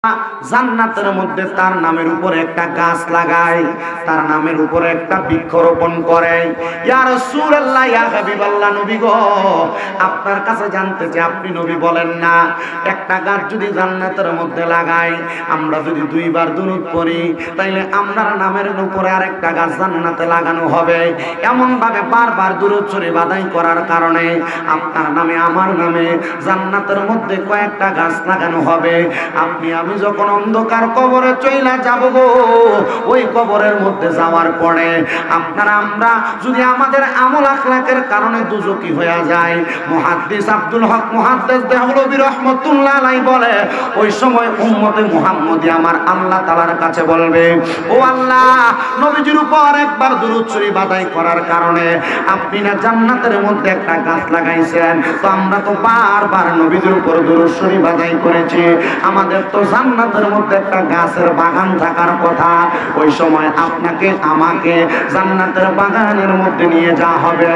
জান্নাতের মধ্যে তার নামের উপরে একটা গাছ লাগায়, তার নামের উপরে একটা বৃক্ষরোপণ করে। ইয়া রাসূলুল্লাহ, ইয়া হাবিবাল্লাহ, নবী গো, আপনার কাছে জানতে চাই, আপনি নবী বলেন না একটা গাছ যদি জান্নাতের মধ্যে লাগাই, আমরা যদি দুইবার দুরূদ পড়ি, তাইলে আপনার নামের উপরে আরেকটা গাছ জান্নাতে লাগানো হবে। এমন ভাবে বারবার দুরূদ শরীফ আদায় করার কারণে আপনার নামে আমার নামে জান্নাতের মধ্যে কয়েকটা গাছ লাগানো হবে। আপনি আমি যখন অন্ধকার কবরে চইলা যাব গো, ওই কবরের মধ্যে যাওয়ার পরে আপনারা আমরা যদি আমাদের আমল আখলাকের কারণে দুজকি হয়ে যায়, মুহাদ্দিস আব্দুল হক মুহাদ্দিস দেহলভী রাহমাতুল্লাহ আলাইহি বলে, ওই সময় উম্মতে মুহাম্মদী আমার আল্লাহ তাআলার কাছে বলবে, ও আল্লাহ, নবীজির উপর একবার দুরূদ শরীফ আদায় করার কারণে আপনি না জান্নাতের মধ্যে একটা গাছ লাগাইছেন, তো আমরা তো বারবার নবীজির উপর দুরূদ শরীফ আদায় করেছি, আমাদের তো জান্নাতের মধ্যে একটা গাছের বাগান থাকার কথা। ওই সময় আপনাকে আমাকে জান্নাতের বাগানের মধ্যে নিয়ে যাওয়া হবে,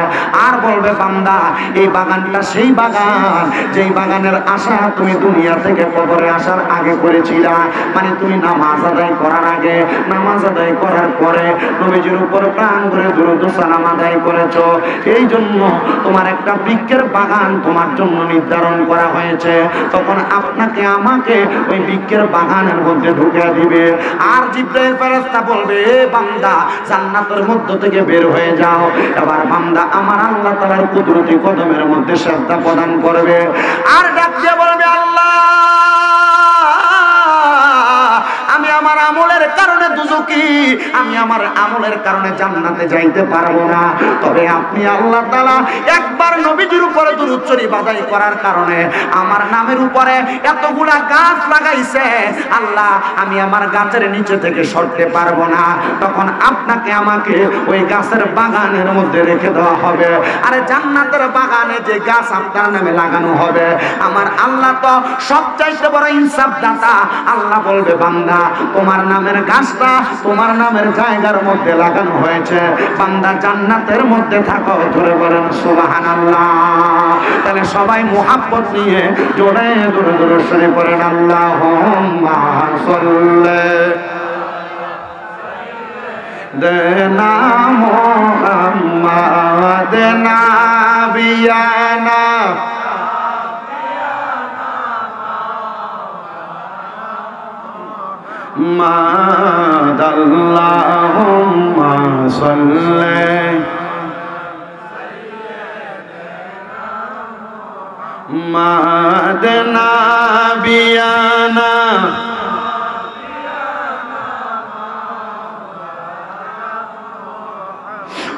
আর বলবে, বান্দা, এই বাগানটা সেই বাগান যেই বাগানের আশা তুমি দুনিয়া থেকে কবরে আসার আগে করেছিলা। মানে তুমি নামাজ আদায় করার আগে, নামাজ আদায় করার পরে নবীজির উপর প্রাণ করে দুরূদ সালাম আদায় করেছো, এই জন্য তোমার একটা বৃক্ষের বাগান তোমার জন্য নির্ধারণ করা হয়েছে। তখন আপনাকে আমাকে ওই বৃক্ষের বাগানের মধ্যে ঢুকিয়ে দিবে, আর জিবরাইল ফেরেশতা বলবে, এ বান্দা, জান্নাতের মধ্য থেকে বের হয়ে যাও। এবার বান্দা আমার আল্লাহ তাআলার কুদরতি কদমের মধ্যে সেজদা প্রদান করবে, আর ডাক দিয়ে বলবে, আল্লাহ, আমি আমার আমলের কারণে দুজকি, আমি আমার আমলের কারণে জান্নাতে যাইতে পারবো না, তবে আপনি আল্লাহ তাআলা একবার নবীজির উপরে দুরূদ শরীফ আদায় করার কারণে আমার নামের উপরে এতগুলা গাছ লাগাইছে, আল্লাহ, আমি আমার গাছের নিচে থেকে সরতে পারবো না, তখন আপনাকে আমাকে ওই গাছের বাগানের মধ্যে রেখে দেওয়া হবে। আরে জান্নাতের বাগানে যে গাছ আপনার নামে লাগানো হবে, আমার আল্লাহ তো সবচাইতে বড় ইনসাফদাতা। আল্লাহ বলবে, বান্দা, তোমার নামের গাছটা তোমার নামের জায়গার মধ্যে লাগানো হয়েছে, বান্দা জান্নাতের মধ্যে থাকো। ধরে বলেন সুবহানাল্লাহ। তাহলে সবাই মুহাব্বত নিয়ে জোরে জোরে জোরে শুনে পড়েন, আল্লাহুম্মা সাল্লি দেনা মুহাম্মাদ নাবিয়ানা মাদাল্লাহুম্মা সাল্লি মাদ নাবিয়ানা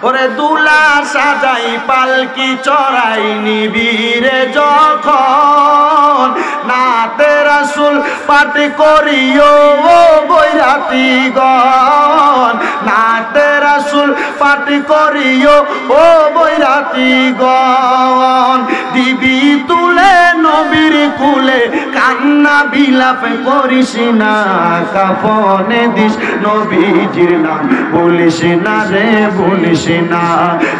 ওরে দুলা সাজাই পালকি চড়াই নিবিরে যখন নাতে রাসূল পাঠ করিও ও বৈরাতিগণ, নাতে রাসূল পাঠ করিও ও বৈরাতিগণ, দিবি তুলে নবীর কুলে কান্না বিলাপ করিস না, কাফনে দিস নবীজির নাম বলিস না রে, বলিস না,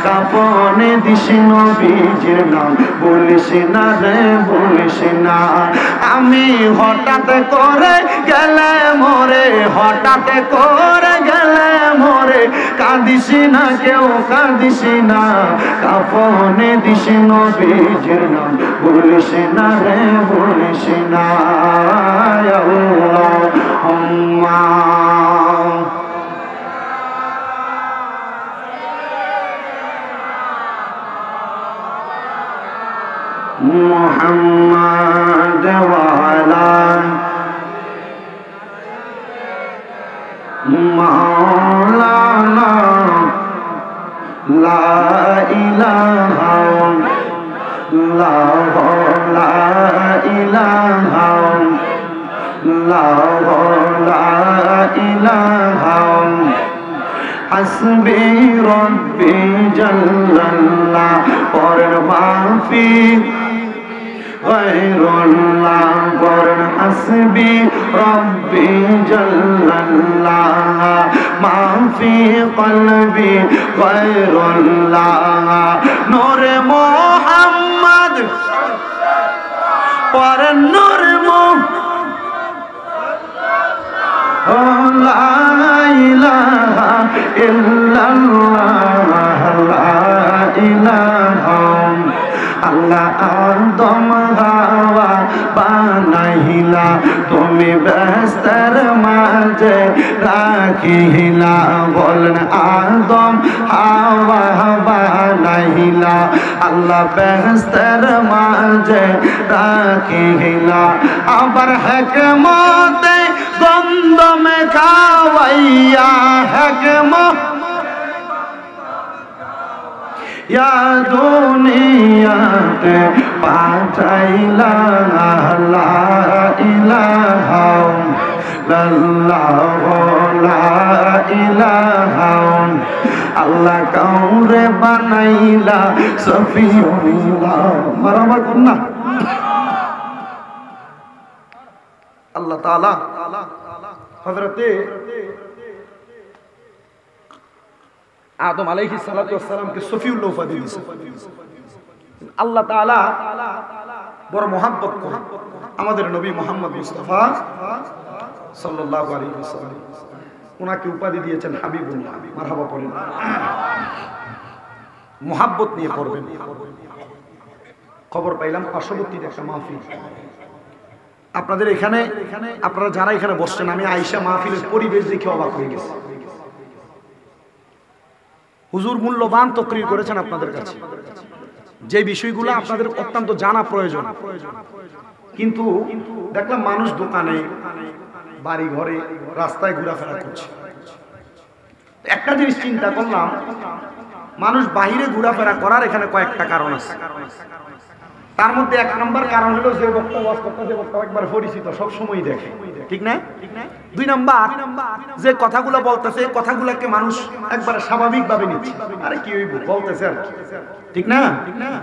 কাফনে দিস নবীজির নাম বলিস না রে, বলিস না। আমি হঠাৎ করে গেলে মরে, হঠাৎ করে গেলে মরে, কাঁদিস না কেউ, কাঁদিস না, কাফনে দিস নবীজির নাম বলিস না রে, বলিস না। আল্লাহুম্মা মুহাম্মাদ ওয়া আলা মাওলানা লা ইলাহা ইল্লাল্লাহ, লা ইলাহা ইল্লাল্লাহ, লা ইলাহা হাসবি রব্বি জাল্লাল্লাহ, পরের মাফি গায়রুল্লাহ, পরের হাসবি রব্বি জাল্লাল্লাহ, মাফি কলবি গায়রুল্লাহ, নূরে মুহাম্মদ পরের নূরে মুহাম্মদ ও লা ইলাহা ইল্লাল্লাহ লা ইলাহা আল্লাহ আদম হাওয়া বানাইলা তুমি বেহেশতের মাঝে রাখিলা বলেন আদম হাওয়া বানাইলা আল্লাহ বেহেশতের মাঝে রাখিলা আবার হিকমতে গন্ধ মে খাওয়াইয়া হিকমত या दुनियाते पाठाइला ला इलाहा इल्लल्लाह ला इलाहा अल्लाह काउरे बनाइला सफियुल्लाह बराबर करना अल्लाह ताला हजरते आदम अलैहि सलातु वस्सलाम के सफिउल्लाह उपाधि दिয়েছে আল্লাহ তাআলা বড় মহব্বত করে আমাদের নবী মুহাম্মদ মুস্তাফা সাল্লাল্লাহু আলাইহি ওয়াসাল্লাম ওনাকে উপাধি দিয়েছেন হাবিবুল্লাহ মারহাবা বলেন মহব্বত নিয়ে পড়বেন খবর পাইলাম পার্শ্ববর্তী একটা মাহফিল আপনাদের এখানে আপনারা যারা এখানে বসছেন আমি আয়েশা মাহফিলের পরিবেশ দেখে অবাক হয়ে গেছি হুজুর মূল্যবান তকরির করেছেন আপনাদের কাছে যে বিষয়গুলো আপনাদের অত্যন্ত জানা প্রয়োজন কিন্তু দেখলাম মানুষ দোকানে বাড়ি ঘরে রাস্তায় ঘোরাফেরা করছে একটা জিনিস চিন্তা করলাম মানুষ বাইরে ঘোরাফেরা করার এখানে কয়েকটা কারণ আছে তার মধ্যে এক নম্বর কারণ হলো যে বক্তা ওয়াজ করতে বক্তা একবার পরিচিত সব সময় দেখে ঠিক না দুই নাম্বার যে কথাগুলো বলতেছে এই কথাগুলোকে মানুষ একবার স্বাভাবিকভাবে নিচ্ছে আরে কি হইব বলতেছে আর ঠিক না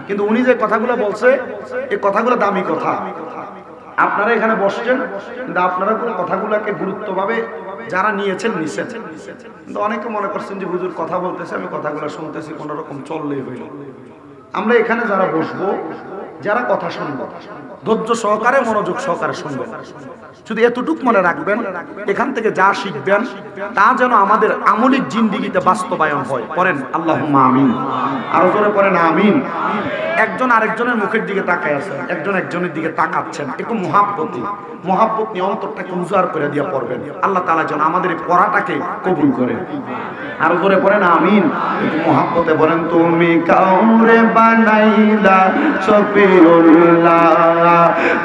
কিন্তু উনি যে কথাগুলো বলছে এই কথাগুলো দামি কথা আপনারা এখানে বসছেন কিন্তু আপনারা কথাগুলোকে গুরুত্বভাবে যারা নিয়েছেন নিছেন কিন্তু অনেকে মনে করছেন যে হুজুর কথা বলতেছে আমি কথাগুলো শুনতেছি কোন রকম চললেই হইল আমরা এখানে যারা বসবো যারা কথা শুনবো ধৈর্য সহকারে মনোযোগ সহকারে শুনবেন শুধু এতটুক মনে রাখবেন এখান থেকে যা শিখবেন তা যেন আমাদের আমলিক জিন্দেগিতে বাস্তবায়ন হয় পড়েন আল্লাহুম্মা আমিন আরো জোরে পড়েন আমিন একজন আরেকজনের মুখের দিকে তাকায় আছেন একজন একজনের দিকে তাকাচ্ছেন একটু মহাব্বত নিয়ে অন্তরটাকে উজাড় করে দিয়ে পড়বেন আল্লাহ তাআলা যেন আমাদের এই পড়াটাকে কবুল করেন আরো জোরে পড়েন আমিন একটু মহাব্বতে বলেন তুমি কাউরে বানাইলা শফিউল্লাহ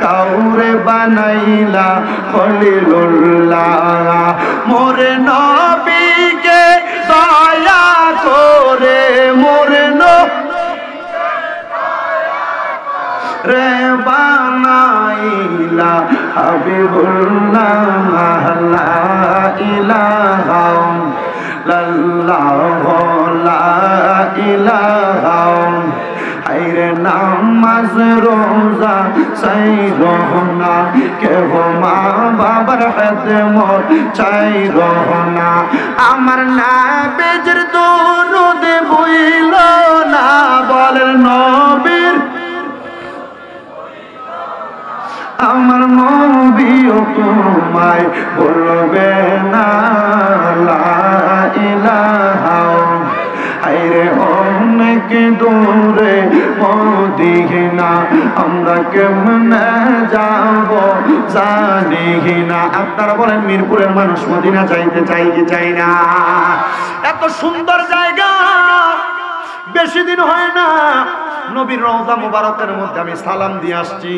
কাউরে বানাইলা খলিলুল্লাহ মোরে নবীকে দয়া করে মোরে রে বানাইলা হাবিবুল্লাহ লা ইলাহা ইল্লাল্লাহ লা ইলাহা আইরে নামাজ রোজা সাই রহনা কে হো মা বাবার খেদমত চাই রহনা আমার নবীর দরুদ বইল না বলেন নবীর আমার নবীও তোমায় বলবে না লা ইলাহা আইরে অনেক দূরে মদিনা আমরা কেমনে যাব জানি না আপনারা বলেন মিরপুরের মানুষ মদিনা যাইতে চাই কি চাই না এত সুন্দর জায়গা বেশি দিন হয় না নবীর রওজা মুবারকের মধ্যে আমি সালাম দিয়ে আসছি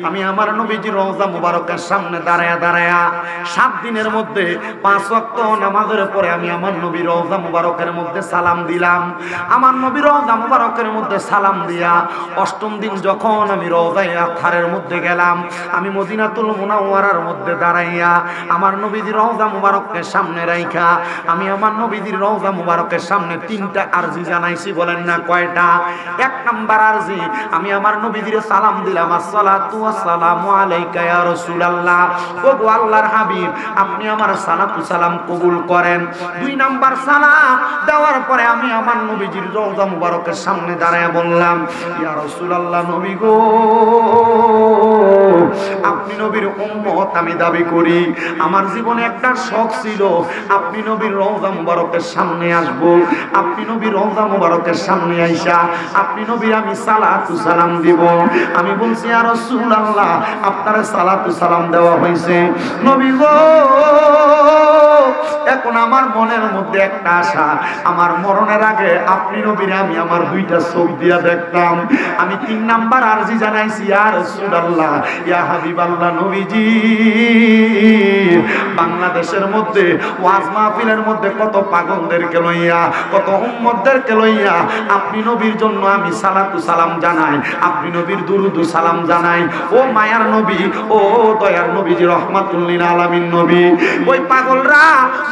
আমি আমার নবীজির রওজা মুবারকের সামনে দাঁড়ায়া 7 দিনের মধ্যে 5 ওয়াক্ত নামাজের পরে আমি আমার নবীর রওজা মুবারকের মধ্যে সালাম দিলাম আমার নবীর রওজা মুবারকের মধ্যে সালাম দিয়া 8ম দিন যখন আমি রওজায়ে আতহারের মধ্যে গেলাম আমি মদিনাতুল মুনাওয়ারার মধ্যে দাঁড়াইয়া আমার নবীজির রওজা মুবারকের সামনে রাইখা আমি আমার নবীজির রওজা মুবারকের সামনে 3টা আরজি জানাইছি বলেন না কয়টা এক নাম্বার নাম্বার আরজি, আমি আমার নবীজির সালাম দিলাম, আসসালাতু ওয়াসসালামু আলাইকা ইয়া রাসূলুল্লাহ, ওগো আল্লাহর হাবিব আপনি আমার সালাতু সালাম কবুল করেন। 2 নাম্বার সালাম দেওয়ার পরে আমি আমার নবীজির রওজা মুবারকের সামনে দাঁড়ায় বললাম, ইয়া রাসূলুল্লাহ নবী গো, আপনি নবীর উম্মত আমি দাবি করি। আমার জীবনে একটা শখ ছিল আপনি নবীর রওজা মুবারকের সামনে আসব, আপনি নবীর রওজা মুবারকের সামনে আইসা আপনি নবীর আমি সালাতু সালাম দিব। আমি বলছি ইয়া রাসূলুল্লাহ আপনার সালাতু সালাম দেওয়া হয়েছে নবী গো, এখন আমার মনের মধ্যে একটা আশা, আমার মরণের আগে আপনি নবীর আমি আমার 2টা চোখ দিয়া দেখতাম। আমি 3 নাম্বার আরজি জানাইছি, ইয়া রাসূলুল্লাহ ইয়া হাবিবাল্লাহ নবীজি, বাংলাদেশের মধ্যে ওয়াজ মাহফিলের মধ্যে কত পাগলদেরকে লইয়া, কত উম্মতদেরকে লইয়া আপনি নবীর জন্য আমি সালাতু সালাম জানাই, আপনি নবীর দুরুদ সালাম জানাই। ও মায়ার নবী, ও দয়ার নবীজি, রহমাতুল লিল আলামিন নবী, ওই পাগলরা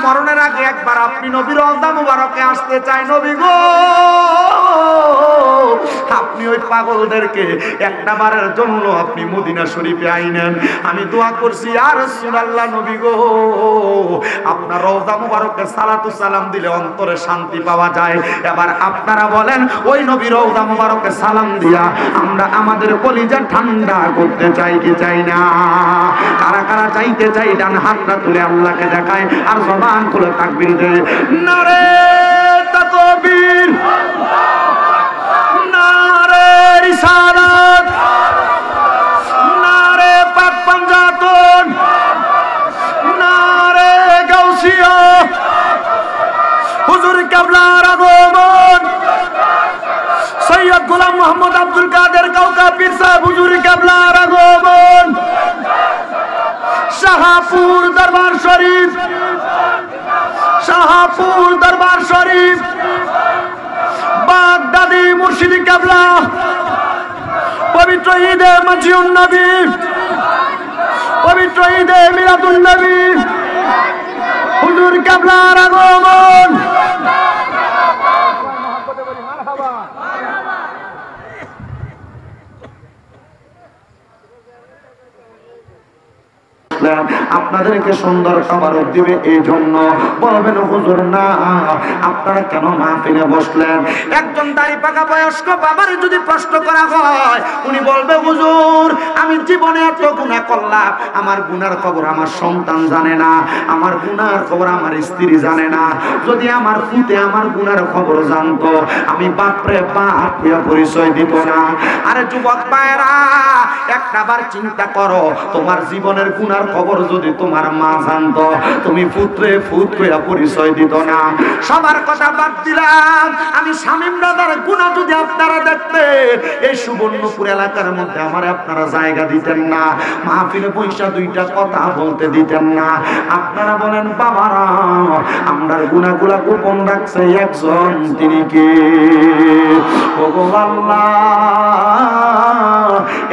মরণের আগে একবার আপনি নবীর রওজা মুবারকে আসতে চায় নবী গো, আপনি ওই পাগলদেরকে একটা বারের জন্য আপনি মদিনা শরীফে আইনেন। আমি দোয়া করছি ইয়া রাসূলুল্লাহ নবী গো, আপনার রওজা মুবারকে সালাতু সালাম দিলে অন্তরে শান্তি পাওয়া যায়। এবার আপনারা বলেন ওই নবীর রওজা মুবারকে সালাম দিয়া আমরা আমাদের কলিজা ঠান্ডা করতে চাই কি চাই না? কারা কারা চাইতে চাই ডান হাতটা তুলে আল্লাহকে দেখায় আর জবান খুলে তাকবীর দেয়, নারে তাকবীর, নারে রিসালাত, নারে পাক পাঞ্জাতন, নারে গাউসিয়া, হুজুর কিবলার আগমন, সৈয়দ গোলাম মোহাম্মদ আব্দুল কাদের কাউকা পীর সাহেব হুজুর কিবলার আগমন, শাহপুর দরবার শরীফ, শাহপুর দরবার শরীফ, বাগদাদি মুর্শিদি কিবলা, পবিত্র ঈদে মাজিউন নবী, পবিত্র ঈদে মিলাদুন নবী, হুজুর কিবলার আগমন। আপনাদেরকে সুন্দর খাবার দিবে, এই জন্য বলবেন হুজুর না আপনারা কেন মাহফিলে বসলেন? একজন দাড়ি পাকা বয়স্ক বাবার যদি প্রশ্ন করা হয়, উনি বলবে হুজুর আমি জীবনে এত গুনাহ করলাম, আমার গুনার খবর আমার সন্তান জানে না, আমার গুনার খবর আমার স্ত্রী জানে না, যদি আমার পুতে আমার গুনার খবর জানতো আমি বাপরে বাপ পরিচয় দিত না। আরে যুবক ভাইরা একটা বার চিন্তা করো, তোমার জীবনের গুনার খবর যদি তোমার মা জানতো তুমি পুত্রে ফুত কইয়া পরিচয় দিত না। সবার কথা বাদ দিলাম, আমি শামীম দাদার গুনাহ যদি আপনারা দেখতেন এই সুবর্ণপুর এলাকার মধ্যে আমার আপনারা জায়গা দিতেন না, মাহফিলে বৈশা 2টা কথা বলতে দিতেন না। আপনারা বলেন বাবারা আমরার গুনাহগুলা গোপন রাখছে একজন, তিনি কে? ওগো আল্লাহ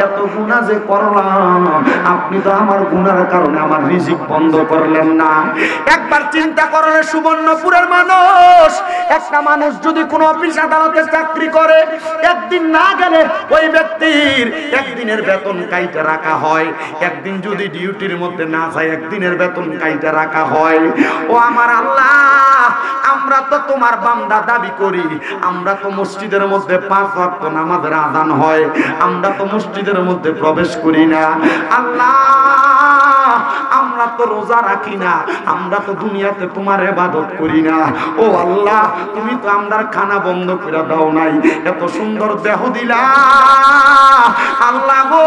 এত গুনাহ যে করলাম, আপনি তো আমার গুনার কারণে আমার রিজিক বন্ধ করলেন না। একবার চিন্তা করলে সুবর্ণপুরের মানুষ, একটা মানুষ যদি কোনো অফিস আদালতে চাকরি করে একদিন না গেলে ওই ব্যক্তির একদিনের বেতন কাইটে রাখা হয়, একদিন যদি ডিউটির মধ্যে না যায় একদিনের বেতন কাইটে রাখা হয়। ও আমার আল্লাহ, আমরা তো তোমার বান্দা দাবি করি, আমরা তো মসজিদের মধ্যে 5 ওয়াক্ত নামাজের আযান হয়, আমরা তো মসজিদের মধ্যে প্রবেশ করি না। আল্লাহ আমরা তো রোজা রাখি না, আমরা তো দুনিয়াতে তোমার ইবাদত করি না। ও আল্লাহ তুমি তো আমরার খানা বন্ধ করে দাও নাই, এত সুন্দর দেহ দিলা আল্লাহ গো,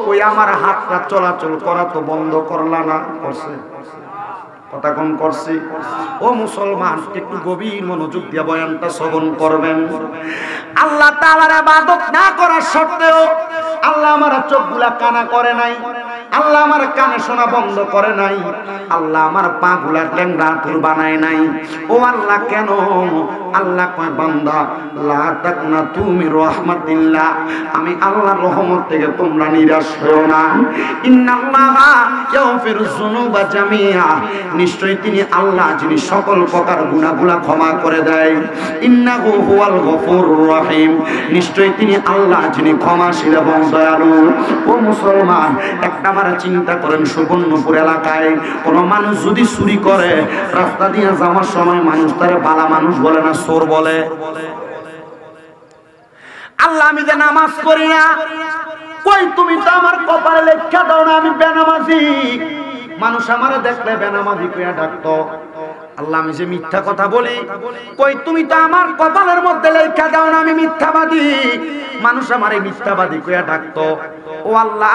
ওই আমার হাতটা চলাচল করা তো বন্ধ করলা না? করছে কথা কোন করছি? ও মুসলমান একটু গভীর মনোযোগ দিয়ে বয়ানটা শ্রবণ করবেন। আল্লাহ তাআলার ইবাদত না করার সত্ত্বেও আল্লাহ আমার চোখগুলা কানা করে নাই, আল্লাহ আমার কানে শোনা বন্ধ করে নাই, আল্লাহ আমার পা গুলা টেংরা তুর বানায় নাই। ও আল্লাহ কেন? আল্লাহ কয় বান্দা লা তাকনা তুমি রাহমাতিল্লাহ, আমি আল্লাহর রহমত থেকে তোমরা নিরাশ হও না। ইন্নাল্লাহা ইয়াগফিরুয যুনুবা জামিআ, নিশ্চয়ই তিনি আল্লাহ যিনি সকল প্রকার গুনাহগুলা ক্ষমা করে দেয়। ইন্নাহু হুয়াল গফুরুর রহিম, নিশ্চয়ই তিনি আল্লাহ যিনি ক্ষমাশীল এবং দয়ালু। ও মুসলমান, একটাবার চিন্তা করেন, সুবর্ণপুর এলাকায় কোন মানুষ যদি চুরি করে, রাস্তা দিয়ে যাওয়ার সময় মানুষ তারে বালা মানুষ বলে না, চোর বলে? আল্লাহ আমি যে নামাজ পড়ি না, কই তুমি তো আমার কপালে লেখা দাও না আমি বেনামাজি। মানুষ আমারে দেখলে বেনামাজি কইয়া ডাকতো। আল্লাহ আমি যে মিথ্যা কথা বলি, কই তুমি তো আমার কপালের মধ্যে লেখা দাও না আমি মিথ্যাবাদী। মানুষ আমারে মিথ্যাবাদী কইয়া ডাকতো। ও আল্লাহ,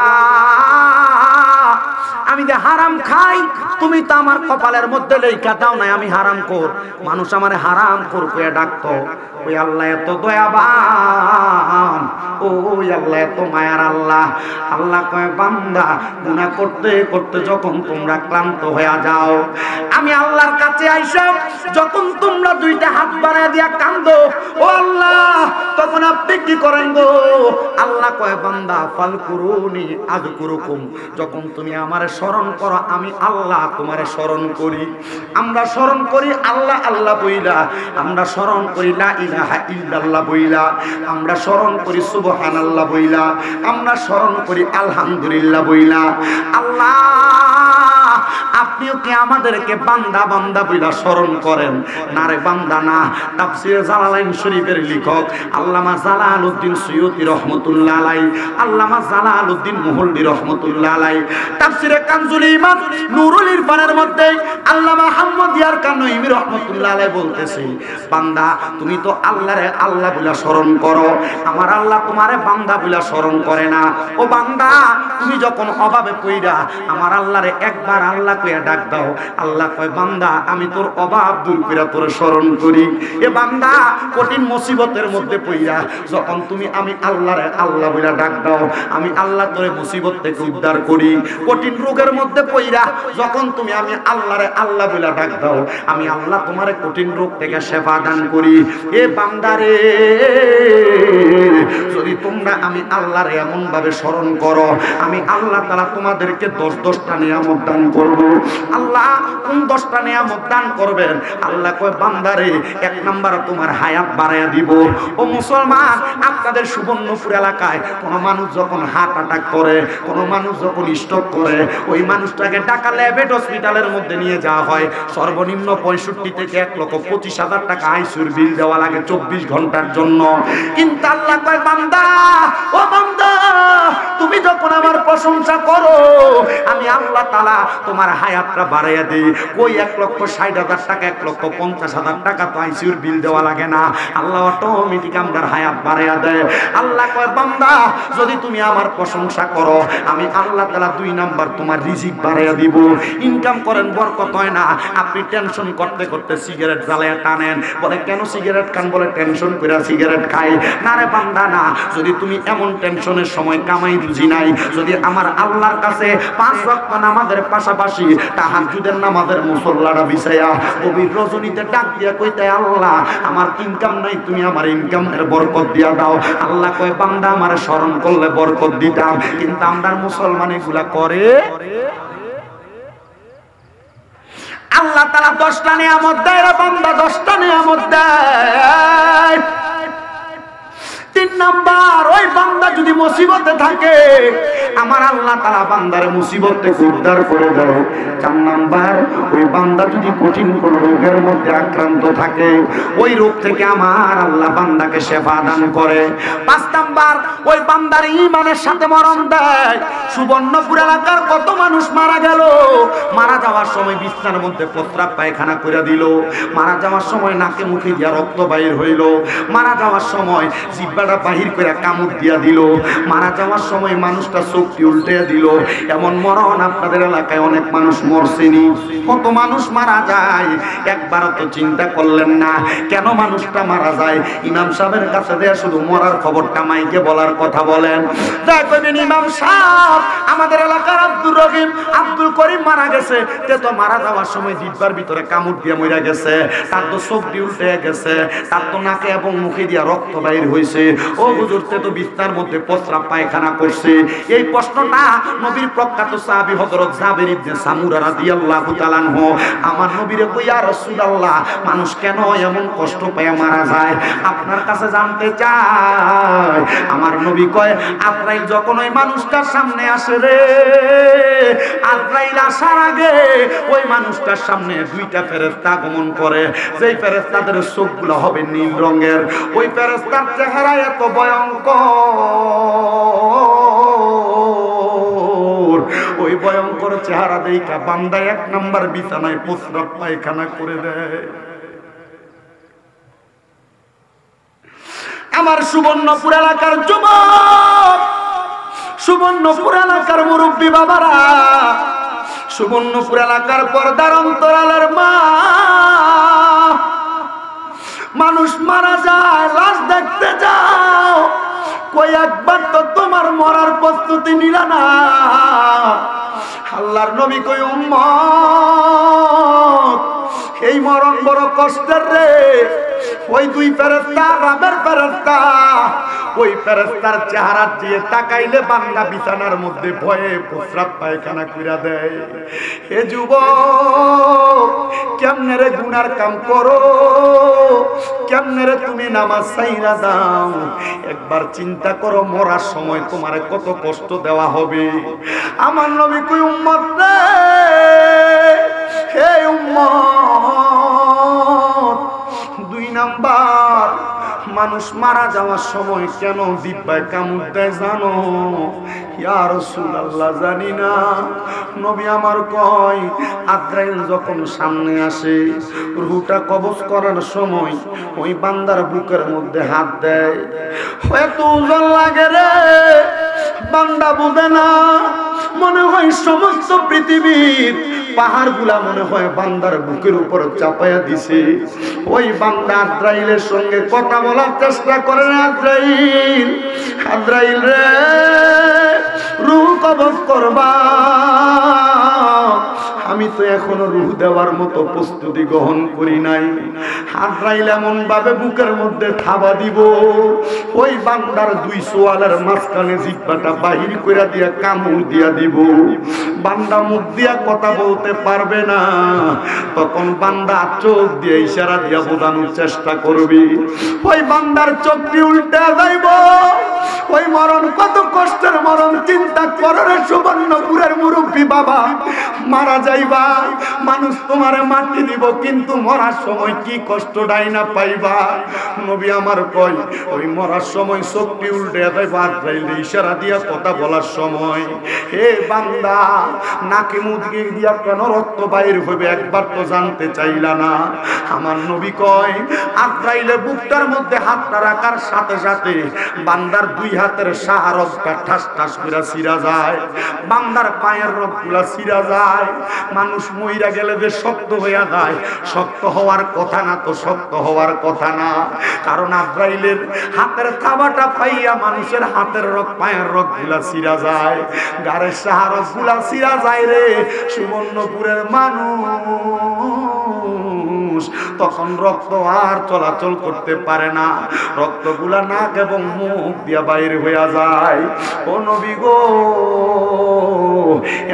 আমি যে হারাম খাই, তুমি তো আমার কপালের মধ্যে লেখা দাও না আমি হারামখোর। মানুষ আমারে হারামখোর কইয়া ডাকতো। ওই আল্লাহ এত দয়াবান, ওই আল্লাহ এত মায়ার আল্লাহ। আল্লাহ কয় বান্দা গুনাহ করতে করতে যখন তোমরা ক্লান্ত হয়ে যাও, আমি আল্লাহর কাছে আইসা যখন তোমরা দুইটা হাত বাড়ায় দিয়া কান্দো, ও আল্লাহ তখন আপনি কি করেন গো? আল্লাহ কয় বান্দা ফালকুরুনি আযকুরুকুম, যখন তুমি আমারে স্মরণ করো আমি আল্লাহ তোমারে স্মরণ করি। আমরা স্মরণ করি আল্লাহ আল্লাহ বইলা, আমরা স্মরণ করি লা ইলাহা ইল্লাল্লাহ বইলা, আমরা স্মরণ করি সুবহানাল্লাহ বইলা, আমরা স্মরণ করি আলহামদুলিল্লাহ বইলা। আল্লাহ আপনিও কি আমাদেরকে বান্দা বান্দা বইলা স্মরণ করেন? না রে বান্দা না। তাফসীরে জালালাইন শরীফের লেখক আল্লামা জালালউদ্দিন সুয়ুতী রহমাতুল্লাহ আলাইহি, আল্লামা জালালউদ্দিন মুহল্লি রহমাতুল্লাহ আলাইহি তাফসীরে কানজুল ঈমান নুরুল ইরফানের মধ্যে আল্লামা মুহাম্মদ ইয়ারকান নঈমি রহমাতুল্লাহ আলাইহি বলতেছে, বান্দা তুমি তো আল্লাহরে আল্লাহ বইলা স্মরণ করো, আমার আল্লাহ তোমারে বান্দা বইলা স্মরণ করে না। ও বান্দা তুমি যখন অভাবে পইরা আমার আল্লাহরে একবার আল্লাহ কইয়া ডাক দাও, আল্লাহ কয় বান্দা আমি তোর অভাব দূর কইরা তোরে স্মরণ করি। এ বান্দা কঠিন মুসিবতের মধ্যে পইরা যখন তুমি আমি আল্লাহরে আল্লাহ বইলা ডাক দাও, আমি আল্লাহ তোরে মুসিবত থেকে উদ্ধার করি। কঠিন রোগের মধ্যে পইরা যখন তুমি আমি আল্লাহরে আল্লাহ বইলা ডাক দাও, আমি আল্লাহ তোমারে কঠিন রোগ থেকে সেবা দান করি। এ বান্দারে, যদি তোমরা আমি আল্লাহরে এমন ভাবে স্মরণ করো, আমি আল্লাহ তাআলা তোমাদেরকে 10টা নিয়ামত দান করব। আল্লাহ কোন 10টা নিয়ামত দান করবেন? আল্লাহ কয় বান্দারে, 1 নাম্বার তোমার হায়াত বাড়ায়া দিব। ও মুসলমান, আপনাদের সুবর্ণপুর এলাকায় কোন মানুষ যখন হার্ট অ্যাটাক করে, কোন মানুষ যখন স্ট্রোক করে, ওই মানুষটাকে ঢাকা ল্যাবেট হসপিটালের মধ্যে নিয়ে যাওয়া হয়। সর্বনিম্ন 65 থেকে 1,25,000 টাকা আইসিইউর বিল দেওয়া লাগে 24 ঘন্টার জন্য। কিন্তু আল্লাহ কয় বান্দা, ও বান্দা তুমি যখন আমার প্রশংসা করো, আমি আল্লাহ তাআলা তোমার হায়াতটা বাড়াইয়া দেই। কই 1,60,000 টাকা 1,50,000 টাকা তো আইসিইউর বিল দেওয়া লাগে না, আল্লাহ অটোমেটিক আমার হায়াত বাড়াইয়া দেয়। আল্লাহ কয় বান্দা যদি তুমি আমার প্রশংসা করো, আমি আল্লাহ তাআলা 2 নাম্বার তোমার রিজিক বাড়াইয়া দিব। ইনকাম করেন বরকত হয় না, আপনি টেনশন করতে করতে সিগারেট জ্বালায়া টানেন। বলে কেন সিগারেট খান? বলে টেনশন করে সিগারেট খাই। না রে বান্দা না, যদি তুমি এমন টেনশনের সময় কামাই রুজি নাই, যদি আমার আল্লাহর কাছে 5 ওয়াক্ত নামাজের পাশাপাশি তাহাজ্জুদের নামাজের মুসল্লাটা বিছায়া গভীর রজনীতে ডাক দিয়া কইতে, আল্লাহ আমার ইনকাম নাই, তুমি আমার ইনকামের বরকত দিয়া দাও। আল্লাহ কয় বান্দা আমারে স্মরণ করলে বরকত দিতাম। কিন্তু আমরা মুসলমান এগুলা করে। আল্লাহ তাআলা 10টা নিয়ামত দেয় রে বান্দা, 10টা নিয়ামত দেয়। 3 নাম্বার, ওই বান্দা যদি মুসিবতে থাকে, আমার আল্লাহ তাআলা বান্দারে মুসিবত থেকে উদ্ধার করে দেয়। 4 নাম্বার, ওই বান্দা যদি কঠিন কোন রোগের মধ্যে আক্রান্ত থাকে, ওই রোগ থেকে আমার আল্লাহ বান্দাকে সেবা দান করে। 5 নাম্বার, ওই বান্দার ঈমানের সাথে মরণ দেয়। সুবর্ণপুর এলাকার কত মানুষ মারা গেল, মারা যাওয়ার সময় বিছানার মধ্যে প্রস্রাব পায়খানা করে দিল, মারা যাওয়ার সময় নাকে মুখে দিয়া রক্ত বাইর হইল, মারা যাওয়ার সময় জিহ্বাটা বাহির করে কামড় দিয়া দিল, মারা যাওয়ার সময় মানুষটা চোখটি উল্টে দিল। এমন মরণ আপনাদের এলাকায় অনেক মানুষ মরছেনি। কত মানুষ মারা যায় একবারও তো চিন্তা করলেন না কেন মানুষটা মারা যায়? ইমাম সাহেবের কাছে দেয়া শুধু মরার খবরটা মাইকে বলার কথা বলেন। তাই কইবেন ইমাম সাহেব আমাদের এলাকার আব্দুর রহিম আব্দুল করিম মারা গেছে, তে তো মারা যাওয়ার সময় জিহ্বার ভিতরে কামড় দিয়ে মরে গেছে, তার তো চোখটি উল্টে গেছে, তার তো নাকে এবং মুখে দিয়া রক্ত বাইর হয়েছে। ও হুজুর, তে তো বিছনার মধ্যে প্রস্রাব পায়খানা করছে। এই প্রশ্নটা নবীর প্রখ্যাত সাহাবী হযরত জাবের ইবনে সামুরা রাদিয়াল্লাহু তাআলা আনহু আমার নবীরে কই, ইয়া রাসূলুল্লাহ, মানুষ কেন এমন কষ্ট পেয়ে মারা যায় আপনার কাছে জানতে চায়। আমার নবী কয়, আজরাইল যখন ওই মানুষটার সামনে আসে রে, আজরাইল আসার আগে ওই মানুষটার সামনে দুইটা ফেরেশতা আগমন করে। যেই ফেরেশতাদের চোখগুলো হবে নীল রঙের, ওই ফেরেশতার চেহারা এত ভয়ঙ্কর, ওই ভয়ঙ্কর চেহারা দেখা বান্দা এক নাম্বার বিছানায় প্রস্রাব পায়খানা করে দেয়। আমার সুবর্ণপুর এলাকার যুবক, সুবর্ণপুর এলাকার মুরব্বী বাবারা, সুবর্ণপুর এলাকার পর্দার অন্তরালের মা, মানুষ মারা যায় লাশ দেখতে যাও, কই একবার তো তোমার মরার প্রস্তুতি নিলা না? আল্লাহর নবী কই, উম্মত এই মরণ বড় কষ্টের রে। ওই দুই ফেরেশতা রাবের ফেরেশতা, ওই ফেরেশতার চেহারা দিয়ে তাকাইলে বান্দা বিছানার মধ্যে ভয়ে প্রস্রাব পায়খানা কইরা দেয়। হে যুবক, কেমনে রে গুনার কাম করো, কেমনে রে তুমি নামাজ ছাইরা দাও? একবার চিন্তা করো মরার সময় তোমারে কত কষ্ট দেওয়া হবে। আমার নবী কই, উম্মত রে, হে উম্মত, দুই নাম্বার মানুষ মারা যাওয়ার সময় কেন জিহ্বায় কামড় দেয় জানো? ইয়া রাসূলুল্লাহ, জানি না। নবী আমার কয়, আজরাইল যখন সামনে আসে রূহটা কবজ করার সময় ওই বান্দার বুকের মধ্যে হাত দেয়, এত ওজন লাগে রে, বান্দা বুঝে না। মনে হয় সমস্ত পৃথিবীর পাহাড়গুলা মনে হয় বান্দার বুকের উপর চাপায়া দিছে। ওই বান্দা আজরাইলের সঙ্গে কথা বলার চেষ্টা করে, আজরাইল, আজরাইল রে, রূহ কবজ করবা। আমি তো এখনো রূহ দেওয়ার মতো প্রস্তুতি গ্রহণ করি নাই। আজরাইল এমন ভাবে বুকের মধ্যে থাবা দিব, ওই বান্দার দুই সোয়ালের মাঝখানে জিহ্বাটা বাহির কইরা দিয়া কামড় দিয়া দিব। বান্দা মুখ দিয়া কথা বলতে পারবে না। তখন বান্দা চোখ দিয়ে ইশারা দিয়া বোঝানোর চেষ্টা করবি। ওই বান্দার চোখটি উল্টে যাইব। ওই মরণ কত কষ্টের মরণ চিন্তা করে সুবর্ণপুরের মুরব্বী বাবা। মারা যাইবা, মানুষ তোমারে মাটি দিব, কিন্তু মরার সময় কি কষ্টটাই না পাইবা। নবী আমার কয়, ওই মরার সময় চোখটি উল্টে যাইবা, আজরাইল ইশারা দিয়া কথা বলার সময়। হে বান্দা, নাকে মুখে দিয়া কেন রক্ত বাইর হইবে একবার তো জানতে চাইলা না? আমার নবী কয়, আজরাইলে বুকটার মধ্যে হাতটা রাখার সাথে সাথে বান্দার দুই হাতের সাহারকটা ঠাস ঠাস করে ছিঁড়া যায়, বান্দার পায়ের রগগুলা ছিঁড়া যায়। মানুষ মইরা গেলে যে শক্ত হইয়া যায়, শক্ত হওয়ার কথা না, তো শক্ত হওয়ার কথা না। কারণ আজরাইলের হাতের থাবাটা পাইয়া মানুষের হাতের রগ পায়ের রগগুলা ছিঁড়া যায়, গাড়ের সাহারকগুলা ছিঁড়া যায় রে। সুবর্ণপুরের মানুষ তখন রক্ত আর চলাচল করতে পারে না, রক্তগুলা নাক এবং মুখ দিয়া বাইরে হইয়া যায়। ও নবী গো,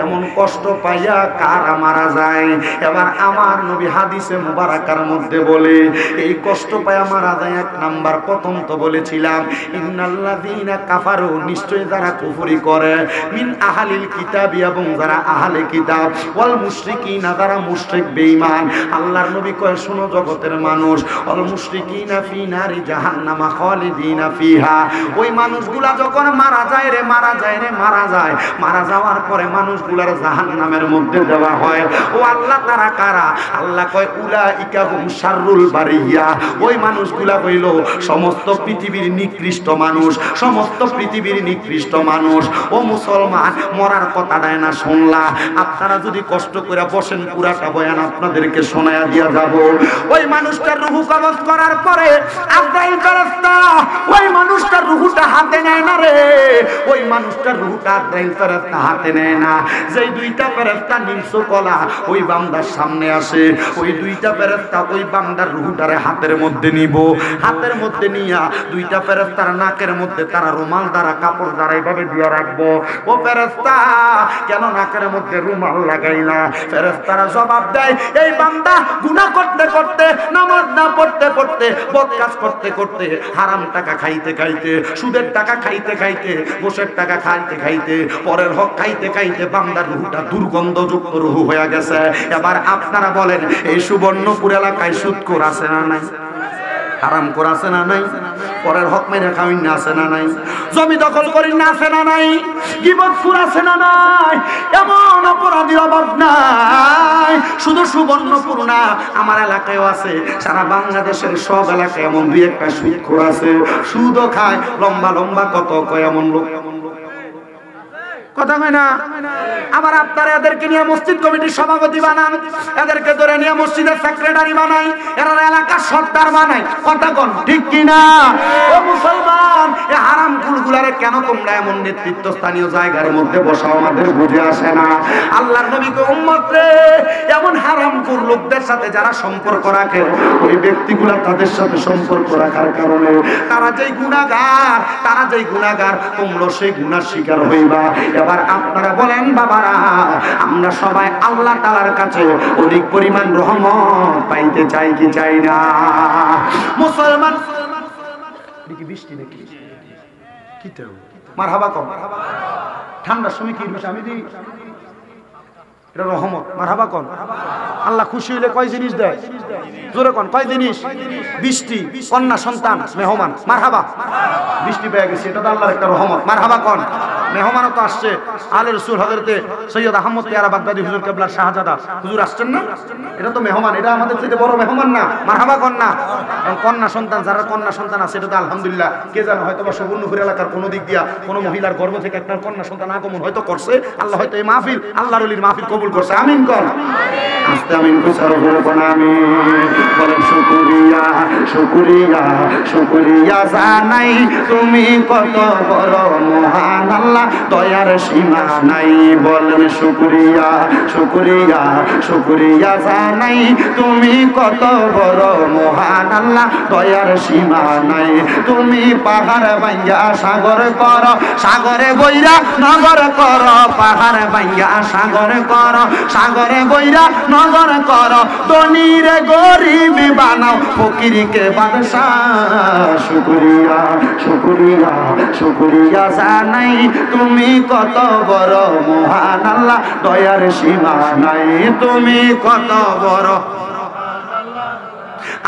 এমন কষ্ট পাইয়া কারা মারা যায়? এবার আমার নবী হাদিসে মুবারাকার মধ্যে বলে, এই কষ্ট পাইয়া মারা যায় এক নাম্বার, প্রথম তো বলেছিলাম, ইন্নাল্লাযীনা কাফারু, নিশ্চয় যারা কুফরি করে, মিন আহলিল কিতাবি, এবং যারা আহলে কিতাব, ওয়াল মুশরিকিনা, যারা মুশরিক বেঈমান। আল্লাহর নবী কয় কয় শুনো জগতের মানুষ, অল মুশরিকিনা ফি নারি জাহান্নামা খালিদিনা ফিহা। ওই মানুষগুলা যখন মারা যায় রে, মারা যায় রে, মারা যায়, মারা যাওয়ার পরে মানুষগুলার জাহান্নামের মধ্যে দেওয়া হয়। ও আল্লাহ তারা কারা? আল্লাহ কয় উলাইকা হুম শাররুল বারিয়া। ওই মানুষগুলা হইল সমস্ত পৃথিবীর নিকৃষ্ট মানুষ, সমস্ত পৃথিবীর নিকৃষ্ট মানুষ। ও মুসলমান, মরার কথাটাই না শুনলা? আপনারা যদি কষ্ট করে বসেন পুরাটা বয়ান আপনাদেরকে শোনায়া দিয়া যাব। ওই মানুষটার রূহ কবজ করার পরে আজরাইল ফেরেশতা ওই মানুষটার রূহটা হাতে নেয় না রে, ওই মানুষটার রূহটা আজরাইল ফেরেশতা হাতে নেয় না। যেই দুইটা ফেরেশতা নিমসো কলা ওই বান্দার সামনে আসে, ওই দুইটা ফেরেশতা ওই বান্দার রূহটারে হাতের মধ্যে নিব। হাতের মধ্যে নিয়া দুইটা ফেরেশতার নাকের মধ্যে তারা রুমাল দ্বারা কাপড় দ্বারা এইভাবে দিয়ে রাখবো। ও ফেরেশতা, কেন নাকের মধ্যে রুমাল লাগাইলা? ফেরেশতারা জবাব দেয়, এই বান্দা গুনাহ করতে করতে, নামাজ না পড়তে পড়তে, বদ কাজ করতে করতে, হারাম টাকা খাইতে খাইতে, সুদের টাকা খাইতে খাইতে, ঘুষের টাকা খাইতে খাইতে, পরের হক খাইতে খাইতে বান্দার রূহটা দুর্গন্ধযুক্ত রূহ হয়ে গেছে। এবার আপনারা বলেন, এই সুবর্ণপুর এলাকায় সুদখোর আছে না নাই? হারামখোর আছে না নাই? পরের হক মেরে খাওয়াই না আছে না নাই? জমি দখল করি না আছে না নাই? গীবতখোর আছে না নাই? এমন অপরাধীর অভাব নাই। শুধু সুবর্ণপুর না, আমার এলাকায়ও আছে। সারা বাংলাদেশের সব এলাকায় এমন দুই একটা সুদখোর আছে, সুদও খায়, লম্বা লম্বা কত কয় এমন লোক। কথা হয় না? আবার আপনারা এদেরকে নিয়ে মসজিদ কমিটির সভাপতি বানান, এদেরকে ধরে নিয়ে মসজিদের সেক্রেটারি বানাই, এরা এলাকার সর্দার বানাই। কথা কোন ঠিক কিনা? ও মুসলমান, এই হারাম কুলগুলারে কেন তোমরা এমন নেতৃত্ব স্থানীয় জায়গার মধ্যে বসাও? আমাদের বুঝে আসে না। আল্লাহর নবীকে উম্মত রে, এমন হারাম কুল লোকদের সাথে যারা সম্পর্ক রাখে, ওই ব্যক্তিগুলা তাদের সাথে সম্পর্ক রাখার কারণে তারা যেই গুনাহগার, তারা যেই গুনাহগার, তোমরা সেই গুনার শিকার হইবা। এবার আপনারা বলেন বাবারা, আমরা সবাই আল্লাহ তাআলার কাছে অধিক পরিমাণ রহমত পাইতে চাই কি চাই না? মুসলমান কি বৃষ্টি নাকি? কি তো মারহাবা কম, ঠান্ডার সময় কি আমি দিই, এটা রহমত। মারহাবা কোন? আল্লাহ খুশি হইলে কয় জিনিস দেয়? জোরে কোন কয় জিনিস? বৃষ্টি, কন্যা সন্তান, মেহমান। মারহাবা, বৃষ্টি পেয়ে গেছে, এটা তো আল্লাহর একটা রহমত। মারহাবা কোন? মেহমানও তো আসছে। আলে রাসূল হযরতে সৈয়দ আহমদ পেয়ারা বাগদাদি হুজুর কেবলার শাহজাদা হুজুর আসছেন না? এটা তো মেহমান, এটা আমাদের থেকে বড় মেহমান না? মারহাবা কোন না? কন্যা সন্তান, যারা কন্যা সন্তান আছে, এটা তো আলহামদুলিল্লাহ। কে জানো, হয়তো বা সুবর্ণপুর এলাকার কোনো দিক দিয়া কোনো মহিলার গর্ভ থেকে একটা কন্যা সন্তান আগমন হয়তো করছে। আল্লাহ হয়তো এই মাহফিল, আল্লাহর ওলির মাহফিল কবুল করছে। আমিন কর, আস্তে আমিন কইছার উপরে কোন আমিন বলেন। শুকরিয়া শুকরিয়া শুকরিয়া জানাই, তুমি কত বড় মহান আল্লাহ, দয়ার সীমা নাই। বলেন শুকরিয়া শুকরিয়া শুকরিয়া জানাই, তুমি কত বড় মহান আল্লাহ, দয়ার সীমা নাই। তুমি পাহাড় ভাঙ্গা সাগর কর, সাগরে বইরা নগর কর, পাহাড় ভাঙ্গা সাগর কর, সাগরে বইরা নগর কর, ধনীর গরিব বানাও, ফকিরকে বাদশাহ। শুকরিয়া শুকরিয়া শুকরিয়া জানাই, তুমি কত বড় মহান আল্লাহ, দয়ার সীমা নাই। তুমি কত বড়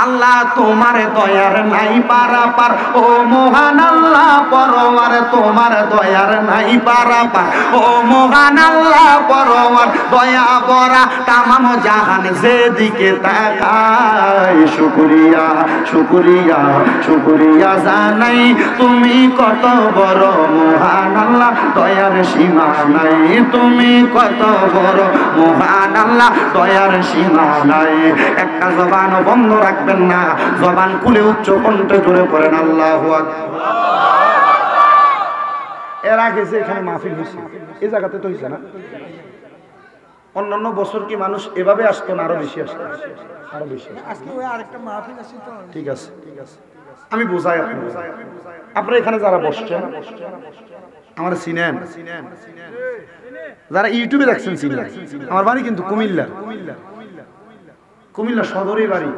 আল্লাহ, তোমার দয়ার নাই পারাপার, ও মহান আল্লাহ পরওয়ার, তোমার দয়ার নাই পারাপার, ও মহান আল্লাহ পরওয়ার, দয়া ভরা তামাম জাহান যেদিকে তাকায়। শুকরিয়া শুকরিয়া শুকরিয়া জানাই, তুমি কত বড় মহান আল্লাহ, দয়ার সীমা নাই। তুমি কত বড় মহান আল্লাহ, দয়ার সীমা নাই। একটা জবান বন্ধ রাখবেন না, জবান খুলে উচ্চ কণ্ঠে জোরে পড়েন আল্লাহু আকবার। এর আগে যে এখানে মাহফিল হয়েছে, এই জায়গাতে তো হয়েছে না? অন্যান্য বছর কি মানুষ এভাবে আসতো না? আরো বেশি আসতো, আরো বেশি। ঠিক আছে, আমি বোঝাই আপনারা এখানে যারা বসছেন, আমার চিনেন, যারা ইউটিউবে দেখছেন চিনেন। আমার বাড়ি কিন্তু কুমিল্লা, কুমিল্লা সদরের বাড়ি।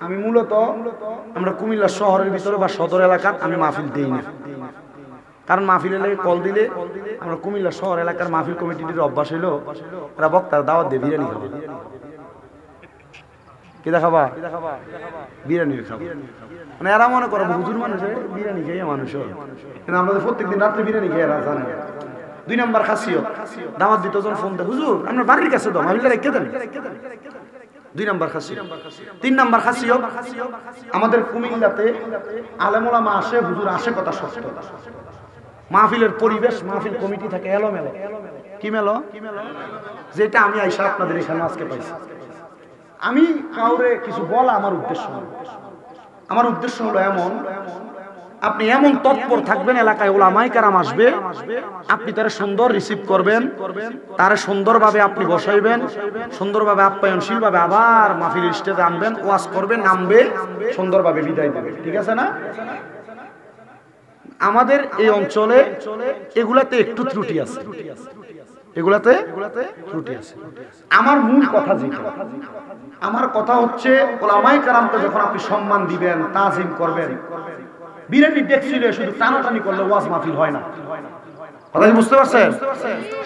আমি মূলত আমরা কুমিল্লা শহরের ভিতরে বা সদর এলাকার আমি মাহফিল দেই না, কারণ মাহফিল এলাকায় কল দিলে আমরা কুমিল্লা শহর এলাকার মাহফিল কমিটির অভ্যাস হইলো এরা বক্তার দাওয়াত দিয়ে বিরিয়ানি খাবে। কি দেখাবা? বিরিয়ানি খাবো। মানে এরা মনে করো হুজুর মানুষ বিরিয়ানি খেয়ে মানুষ, কিন্তু আমাদের প্রত্যেকদিন রাত্রে বিরিয়ানি খেয়ে এরা জানে। 2 নাম্বার খাসিয়ত, দাওয়াত দিত যখন ফোন দেয়, হুজুর আপনার বাড়ির কাছে দাও, মাহফিলটা রেখে দেন। 2 নাম্বার খাসিয়ত। 3 নাম্বার খাসিয়ত, আমাদের কুমিল্লাতে আলেম ওলামা আসে, হুজুর আসে কথা সত্য। মাহফিলের পরিবেশ, মাহফিল কমিটি থাকে এলোমেলো। কি মেলো? যেটা আমি আইসা আপনাদের এখানে আজকে পাইছি। আমি কাউরে কিছু বলা আমার উদ্দেশ্য না। আমার উদ্দেশ্য হলো এমন, আপনি এমন তৎপর থাকবেন, এলাকায় ওলামায়ে কেরাম আসবে, আপনি তারে সুন্দর রিসিভ করবেন, তারে সুন্দরভাবে আপনি বসাইবেন, সুন্দরভাবে আপ্যায়নশীলভাবে আবার মাহফিল স্টেজে আনবেন, ওয়াজ করবেন, নামবে, সুন্দরভাবে বিদায় দেবে। ঠিক আছে না? আমাদের এই অঞ্চলে এগুলাতে একটু ত্রুটি আছে, এগুলাতে ত্রুটি আছে। আমার মূল কথা যেটা, আমার কথা হচ্ছে ওলামায়ে কেরামকে যখন আপনি সম্মান দিবেন, তাজিম করবেন, বিরিয়ানি দেখছিলে শুধু টানাটানি করলে ওয়াজ মাহফিল হয় না। কথা কি বুঝতে পারছেন?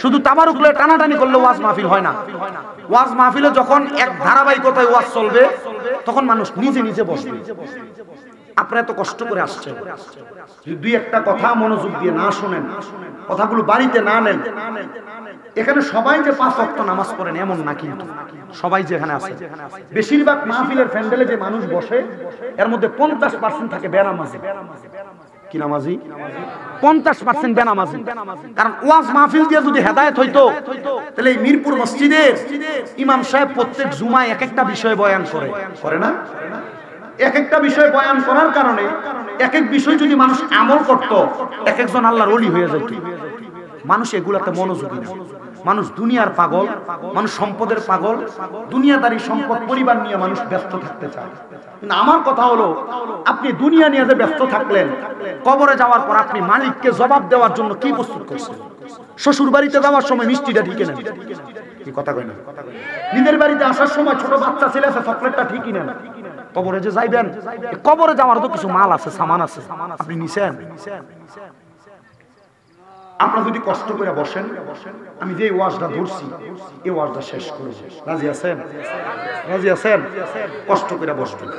শুধু তাবারুকলে টানাটানি করলে ওয়াজ মাহফিল হয় না। ওয়াজ মাহফিলে যখন এক ধারাবাহিকতায় ওয়াজ চলবে, তখন মানুষ নিজে নিজে বসবে। আপনারা এত কষ্ট করে আসছেন, যদি 2-1টা কথা মনোযোগ দিয়ে না শুনেন, কথাগুলো বাড়িতে না নেন, এখানে সবাই যে 5 ওয়াক্ত নামাজ পড়েন এমন না, কিন্তু সবাই যেখানে আছে, বেশিরভাগ মাহফিলের প্যান্ডেলে যে মানুষ বসে এর মধ্যে 50% থাকে বেনামাজি। কি নামাজি? 50% বেনামাজি। কারণ ওয়াজ মাহফিল দিয়ে যদি হেদায়েত হইতো, তাহলে এই মিরপুর মসজিদের ইমাম সাহেব প্রত্যেক জুমায় এক একটা বিষয় বয়ান করে না? এক একটা বিষয় বয়ান করার কারণে এক এক বিষয় যদি মানুষ আমল করত, এক একজন আল্লাহর ওলি হয়ে যেত। মানুষ এগুলাতে মনোযোগী না। মানুষ দুনিয়ার পাগল, মানুষ সম্পদের পাগল, দুনিয়াদারি সম্পদ পরিবার নিয়ে মানুষ ব্যস্ত থাকতে চায়। কিন্তু আমার কথা হলো, আপনি দুনিয়া নিয়ে যে ব্যস্ত থাকলেন, কবরে যাওয়ার পর আপনি মালিককে জবাব দেওয়ার জন্য কি প্রস্তুত করছেন? শ্বশুর বাড়িতে যাওয়ার সময় মিষ্টিটা ঢেকে নেন, কি কথা কয় না? নিজের বাড়িতে আসার সময় ছোট বাচ্চা ছেলে আছে, চকলেটটা ঠিকই নেন। কবরে যে যাইবেন, কবরে যাওয়ার তো কিছু মাল আছে, সামান আছে, আপনি নিছেন? আপনারা যদি কষ্ট করে বসেন, আমি যে ওয়াজটা ধরছি এই ওয়াজটা শেষ করব। রাজি আছেন? রাজি আছেন? কষ্ট করে বসবেন।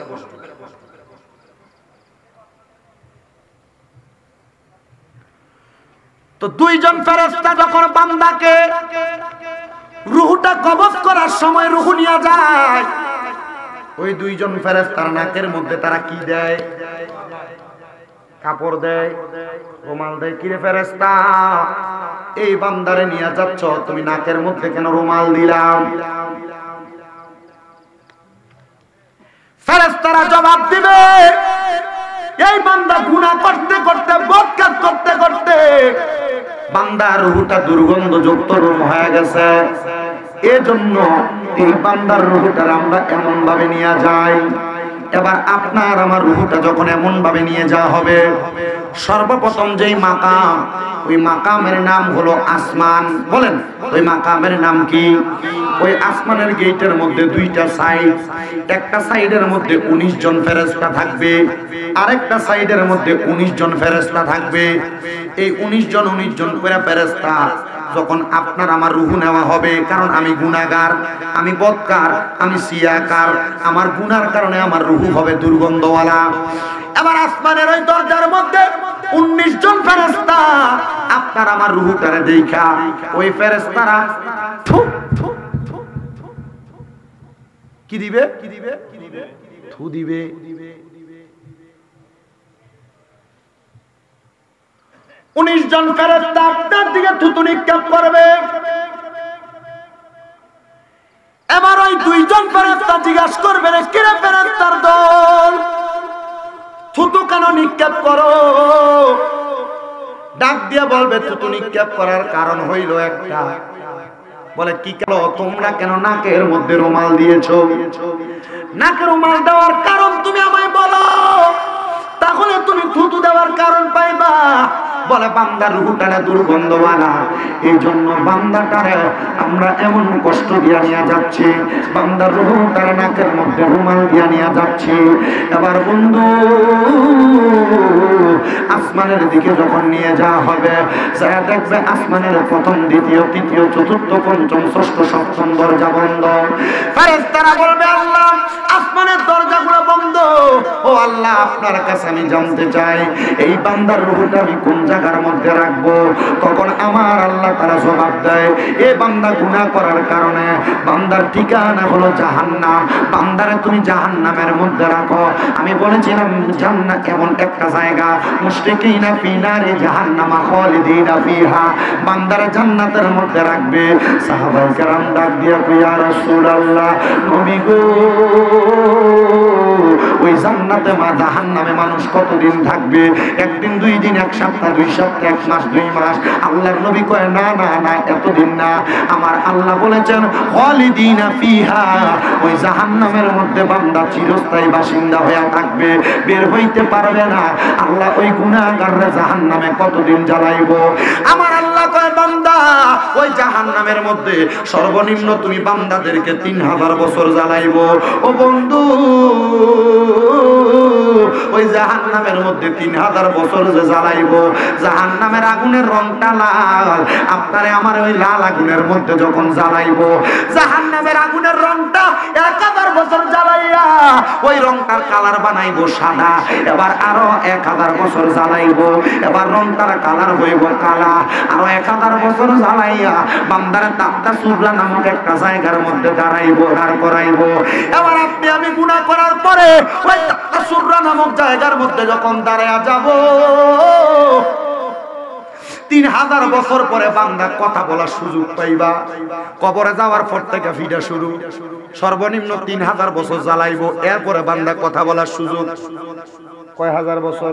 তো 2 জন ফেরেশতা যখন বান্দাকে রূহটা কবজ করার সময় রূহ নিয়ে যায়, ওই 2 জন ফেরেশতার নাকের মধ্যে তারা কি দেয়? কাপড় দেয়, রুমাল দেয়। কিরে ফেরেশতা, এই বান্দারে নিয়ে যাচ্ছ, তুমি নাকের মধ্যে কেন রুমাল দিলাম? ফেরেশতারা জবাব দিবে, এই বান্দা গুনাহ করতে করতে, বদকাজ করতে করতে বান্দার রূহটা দুর্গন্ধযুক্ত রূহ হয়ে গেছে। এজন্য এই বান্দার রূহটা আমরা এমন ভাবে নিয়ে যাই। এবার আপনার আমার রূহটা যখন এমন ভাবে নিয়ে যাওয়া হবে, সর্বপ্রথম যেই মাকাম, ওই মাকামের নাম হলো আসমান। বলেন, ওই মাকামের নাম কি? ওই আসমানের গেটের মধ্যে 2টা সাইড, একটা সাইডের মধ্যে 19 জন ফেরেশতা থাকবে, আরেকটা সাইডের মধ্যে 19 জন ফেরেশতা থাকবে। এই 19 জন করে ফেরেশতা যখন আপনার আমার রূহ নেওয়া হবে, কারণ আমি গুনাহগার, আমি বদকার, আমি সিয়াকার, আমার গুনার কারণে আমার রূহ হবে দুর্গন্ধওয়ালা। এবার আসমানের ওই দরজার মধ্যে 19 জন ফেরেশতা আপনার আমার রূহটারে দেখা, ওই ফেরেশতারা কি দিবে? থু দিবে। উনিশ জন ফেরেশতা আপনার দিকে থুতু নিক্ষেপ করবে। এবার ওই 2 জন ফেরেশতা জিজ্ঞাসা করবে, রে কিরে ফেরেশতার দল, থুতু কেন নিক্ষেপ করো? ডাক দিয়া বলবে, থুতু নিক্ষেপ করার কারণ হইল একটা। বলে, কি কেন? তোমরা কেন নাকের মধ্যে রুমাল দিয়েছো? নাকের রুমাল দেওয়ার কারণ তুমি আমায় বলো, তাহলে তুমি থুতু দেওয়ার কারণ পাইবা। বলে বান্দার রূহটারে দুর্গন্ধওয়ালা, এই জন্য বান্দাটারে আমরা এমন কষ্ট দিয়া নিয়ে যাচ্ছি, বান্দার রূহটারে নাকের মধ্যে রুমাল দিয়া নিয়ে যাচ্ছি। এবার বন্ধু আসমানের দিকে যখন নিয়ে যাওয়া হবে, যারা দেখবে আসমানের প্রথম, দ্বিতীয়, তৃতীয়, চতুর্থ, পঞ্চম, ষষ্ঠ, সপ্তম দরজা বন্ধ। ফেরেশতারা বলবে আল্লাহ আসমানের দরজাগুলো বন্ধ, ও আল্লাহ আপনার কাছে আমি জানতে চাই এই বান্দার রূহটা আমি কোন জায়গার মধ্যে রাখবো। তখন আমার আল্লাহ তারা জবাব দেয়, এ বান্দা গুনাহ করার কারণে বান্দার ঠিকানা হলো জাহান্নাম, বান্দারে তুমি জাহান্নামের মধ্যে রাখো। আমি বলেছিলাম জান্নাত এমন একটা জায়গা, মুশরিকিনা ফি নারি জাহান্নামা খালিদিনা ফিহা, বান্দারে জান্নাতের মধ্যে রাখবে। সাহাবায়ে কেরাম ডাক দিয়া কই ইয়া রাসূলুল্লাহ, নবী গো ওই জান্নাতে মা জাহান্নামে মানুষ কতদিন থাকবে? একদিন, দুই দিন, এক সপ্তাহ, দুই সপ্তাহ, এক মাস, দুই মাস? আল্লাহর নবী কয় না না না, এতদিন না। আমার আল্লাহ বলেছেন খালিদিনা ফিহা, ওই জাহান্নামের মধ্যে বান্দা চিরস্থায়ী বাসিন্দা হয়ে থাকবে, বের হইতে পারবে না। আল্লাহ ওই গুনাহগাররে জাহান্নামে কতদিন জ্বালাইবো? আমার আল্লাহ কয় বান্দা ওই জাহান্নামের মধ্যে সর্বনিম্ন তুমি বান্দাদেরকে 3000 বছর জ্বালাইবো। ও বন্ধু ওই জাহান্নামের মধ্যে 3000 বছর যে জ্বালাইবো, জাহান্নামের আগুনের রংটা লাল, আপনারে আমার ওই লাল আগুনের মধ্যে যখন জ্বালাইবো, জাহান্নামের আগুনের রংটা 1000 বছর জ্বালাইয়া ওই রংটার কালার বানাইবো সাদা। এবার আরো 1000 বছর জ্বালাইবো, এবার রংটার কালার হইব কালা। আরো 1000 বছর জ্বালাইয়া বান্দারে তাপ্তা সুররা নামক একটা জায়গার মধ্যে দাঁড় করাইবো। এবার আপনি আমি গুনাহ করার পরে ওই তাপ্তা সুররা নামক জায়গার মধ্যে যখন দাঁড়ায়া যাব, 3000 বছর পরে বান্দা কথা বলার সুযোগ পাইবা। কবরে যাওয়ার পর থেকে ফিডা শুরু, সর্বনিম্ন 3000 বছর জ্বালাইবো, এরপরে বান্দা কথা বলার সুযোগ। কয় হাজার বছর?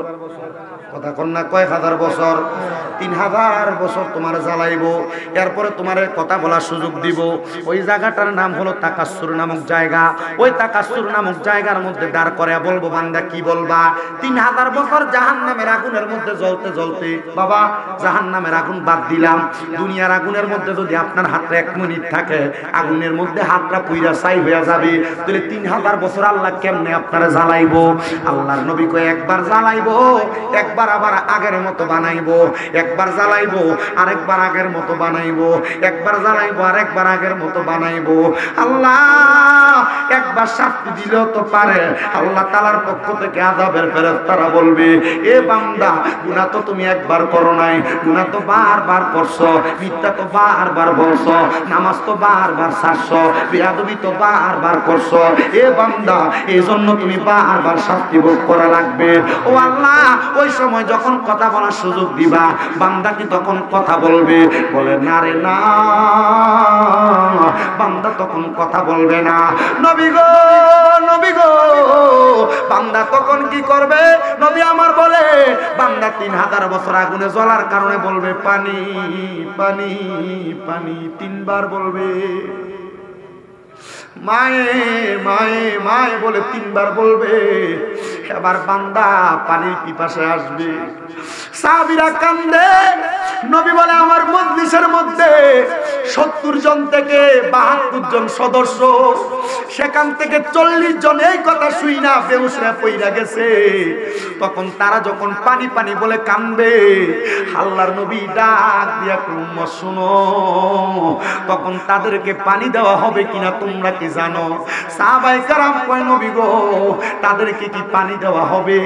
কথা কন না, কয় হাজার বছর? 3000 বছর তোমার জ্বালাইবো, এরপরে তোমার কথা বলার সুযোগ দিব। ওই জায়গাটার নাম হলো তাকাসসুর নামক জায়গা। ওই তাকাসসুর নামক জায়গার মধ্যে দাঁড় করে বলবো, বান্দা কি বলবা? 3000 বছর জাহান্নামের আগুনের মধ্যে জ্বলতে জ্বলতে, বাবা জাহান্নামের আগুন বাদ দিলাম, দুনিয়ার আগুনের মধ্যে যদি আপনার হাতে 1 মিনিট থাকে, আগুনের মধ্যে হাতটা পুইরা ছাই হয়ে যাবে, তাহলে 3000 বছর আল্লাহ কেমনে আপনারা জ্বালাইবো? আল্লাহর নবী কয় একবার জ্বালাইবো, একবার আবার আগের মতো বানাইবো, একবার জ্বালাইবো আরেকবার আগের মতো বানাইবো, একবার জ্বালাইবো আরেকবার আগের মতো বানাইবো। আল্লাহ একবার শাস্তি দিলেও তো পারে, আল্লাহ তাআলার পক্ষ থেকে আযাবের ফেরেশতারা বলবে, এ বান্দা গুনাহ তো তুমি একবার করো নাই, গুনাহ তো বারবার করছো, মিথ্যা তো বারবার বলছো, নামাজ তো বারবার ছাড়ছো, বেয়াদবি তো বারবার করছো, এ বান্দা এই জন্য তুমি বারবার শাস্তি ভোগ করা লাগবে। ও আল্লাহ ওই সময় যখন কথা বলার সুযোগ দিবা, বান্দা কি তখন কথা বলবে? বলে না রে না, বান্দা তখন কথা বলবে না। নবী গো, নবী গো, বান্দা তখন কি করবে? নবী আমার বলে বান্দা 3000 বছর আগুনে জ্বলার কারণে বলবে পানি পানি পানি, 3 বার বলবে। মায়ে মায়ে মায়ে বলে 3 বার বলবে। এবার বান্দা পানির পিপাসায় আসবে, সাহাবীরা কান্দে। নবী বলে আমার মজলিসের মধ্যে 70 জন থেকে 72 জন সদস্য, সেখান থেকে 40 জন এই কথা শুই না বেহুশ হয়ে পইরা গেছে। তখন তারা যখন পানি পানি বলে কান্দবে, আল্লাহর নবী ডাক দিয়া উম্মত শুনো, তখন তাদেরকে পানি দেওয়া হবে কিনা তোমরা কি জানো? সাহাবায়ে কেরাম কয় নবী গো তাদেরকে কি পানি দেওয়া হবে?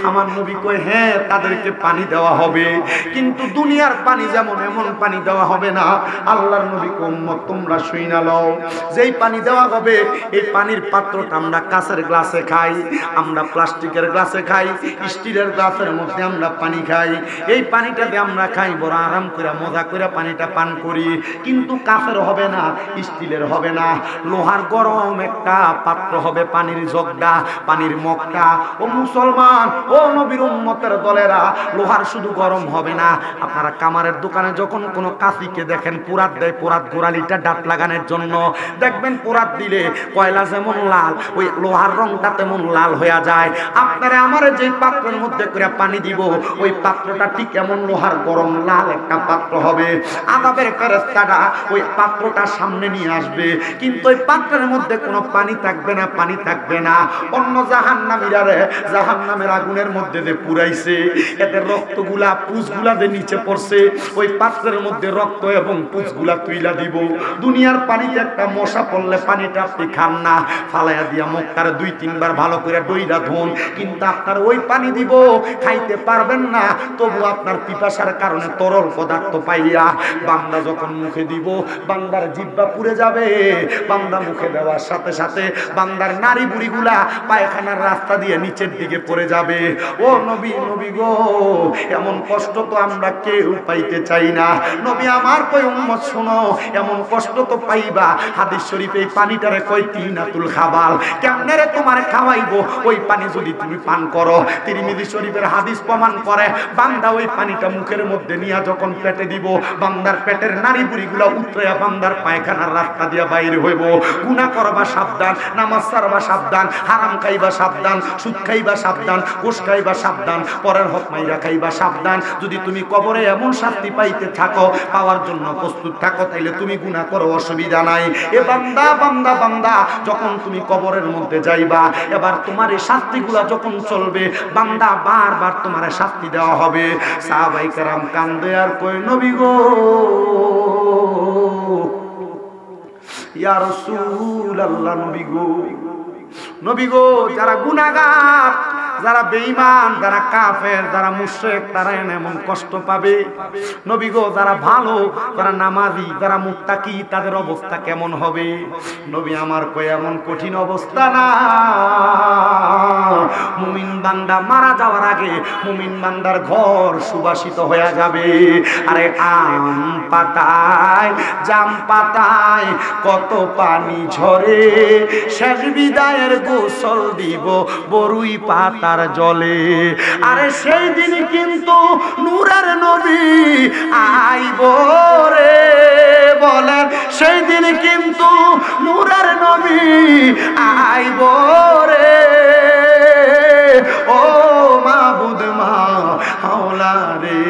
আমার নবী কয় হ্যাঁ তাদেরকে পানি দেওয়া হবে, কিন্তু দুনিয়ার পানি যেমন এমন পানি দেওয়া হবে না। আল্লাহর নবী কয় উম্মত তোমরা শুইনা লও, যেই পানি দেওয়া হবে এই পানির পাত্রটা আমরা কাঁচের গ্লাসে খাই, আমরা প্লাস্টিকের গ্লাসে খাই, স্টিলের গ্লাসের মধ্যে আমরা পানি খাই। এই পানিটা দিয়ে আমরা খাই, বড় আরাম করে মজা করে পানিটা পান করি, কিন্তু কাঁচের হবে না, স্টিলের হবে না, লোহার গরম একটা পাত্র হবে, পানির জগটা, পানির মগটা। ও মুসলমান, ও নবীর উম্মতের দলেরা, লোহার শুধু গরম হবে না, আপনারা কামারের দোকানে যখন কোনো কাশিকে দেখেন পুরাত দেয়, পুরাত গোড়ালিটা ডাট লাগানোর জন্য, দেখবেন পুরাত দিলে কয়লা যেমন লাল, ওই লোহার রংটা তেমন লাল হয়ে যায়। আপনারা আমার যে পাত্রের মধ্যে করে পানি দিব, ওই পাত্রটা ঠিক এমন লোহার গরম লাল একটা পাত্র হবে। আযাবের ফেরেশতারা ওই পাত্রটা সামনে নিয়ে আসবে, কিন্তু ওই পাত্রের মধ্যে কোনো পানি থাকবে না, পানি থাকবে না। অন্য জাহান্নামীরা জাহান্নামের আগুনের মধ্যে যে পুরাইছে, এদের রক্তগুলা পুষগুলা যে নিচে পড়ছে, ওই পাত্রের মধ্যে রক্ত এবং পুষগুলা তুইলা দিব। দুনিয়ার পানিতে একটা মশা পড়লে পানিটা আপনি খান না, ফালাইয়া দিয়া মুখটার 2-3 বার ভালো করে ডইরা ধুন, কিন্তু আপনার ওই পানি দিব খাইতে পারবেন না। তবু আপনার পিপাসার কারণে তরল পদার্থ পাইয়া বান্দা যখন মুখে দিব, বান্দার জিহ্বা পুড়ে যাবে। বান্দা মুখে দেওয়ার সাথে সাথে বান্দার নারী বুড়িগুলা পায়খানার রাস্তা দিয়ে নিচের দিকে পড়ে যাবে। ও নবী, নবী গো, এমন কষ্ট তো আমরা কেউ পাইতে চাই না। নবী আমার কই উম্মত শুনো, এমন কষ্ট তো পাইবা। হাদিস শরীফে এই পানিটারে কই তিনাতুল খাবাল, কেমনে রে তোমার খাওয়াইবো ওই পানি যদি তুমি পান করো। তিরমিজি শরীফের হাদিস প্রমাণ করে, বান্দা ওই পানিটা মুখের মধ্যে নিয়ে যখন পেটে দিব, বান্দার পেটের নারী বুড়িগুলা উতরাইয়া বান্দার পায়খানার রাস্তা দিয়ে বাইরে হইব। গুনাহ করবা সাবধান, নামাজ ছাড়বা সাবধান, হারাম খাইবা সাবধান, সুদ খাইবা সাবধান, ঘুষ খাইবা সাবধান, পরের হক মাইরা খাইবা সাবধান। যদি তুমি কবরে এমন শাস্তি পাইতে থাকো, পাওয়ার জন্য প্রস্তুত থাকো, তাইলে তুমি গুনাহ করো, অসুবিধা নাই। এ বান্দা, বান্দা, বান্দা, যখন তুমি কবরের মধ্যে যাইবা, এবার তোমার এই শাস্তিগুলা যখন চলবে, বান্দা বারবার তোমার শাস্তি দেওয়া হবে। সাহাবায়ে কেরাম কান্দে আর কই, নবী গো, ইয়া রাসূলুল্লাহ, নবী গো, নবী গো, যারা গুনাহগার, যারা বেঈমান, যারা কাফের, যারা মুশরিক, তারা এমন কষ্ট পাবে। নবী গো, যারা ভালো, যারা নামাজি, যারা মুত্তাকি, তাদের অবস্থা কেমন হবে? নবী আমার কই, এমন কঠিন অবস্থা না। মুমিন বান্দা মারা যাওয়ার আগে মুমিন বান্দার ঘর সুবাসিত হয়ে যাবে। আরে আম পাতায়, জাম পাতায় কত পানি ঝরে, শেষ বিদায়ের গোসল দিব বরুই পাতার জলে। আরে সেই দিন কিন্তু নূরের নবী আইব রে, বলেন সেই দিন কিন্তু নূরের নবী আইব রে। ও মাবুদ মাওলা রে,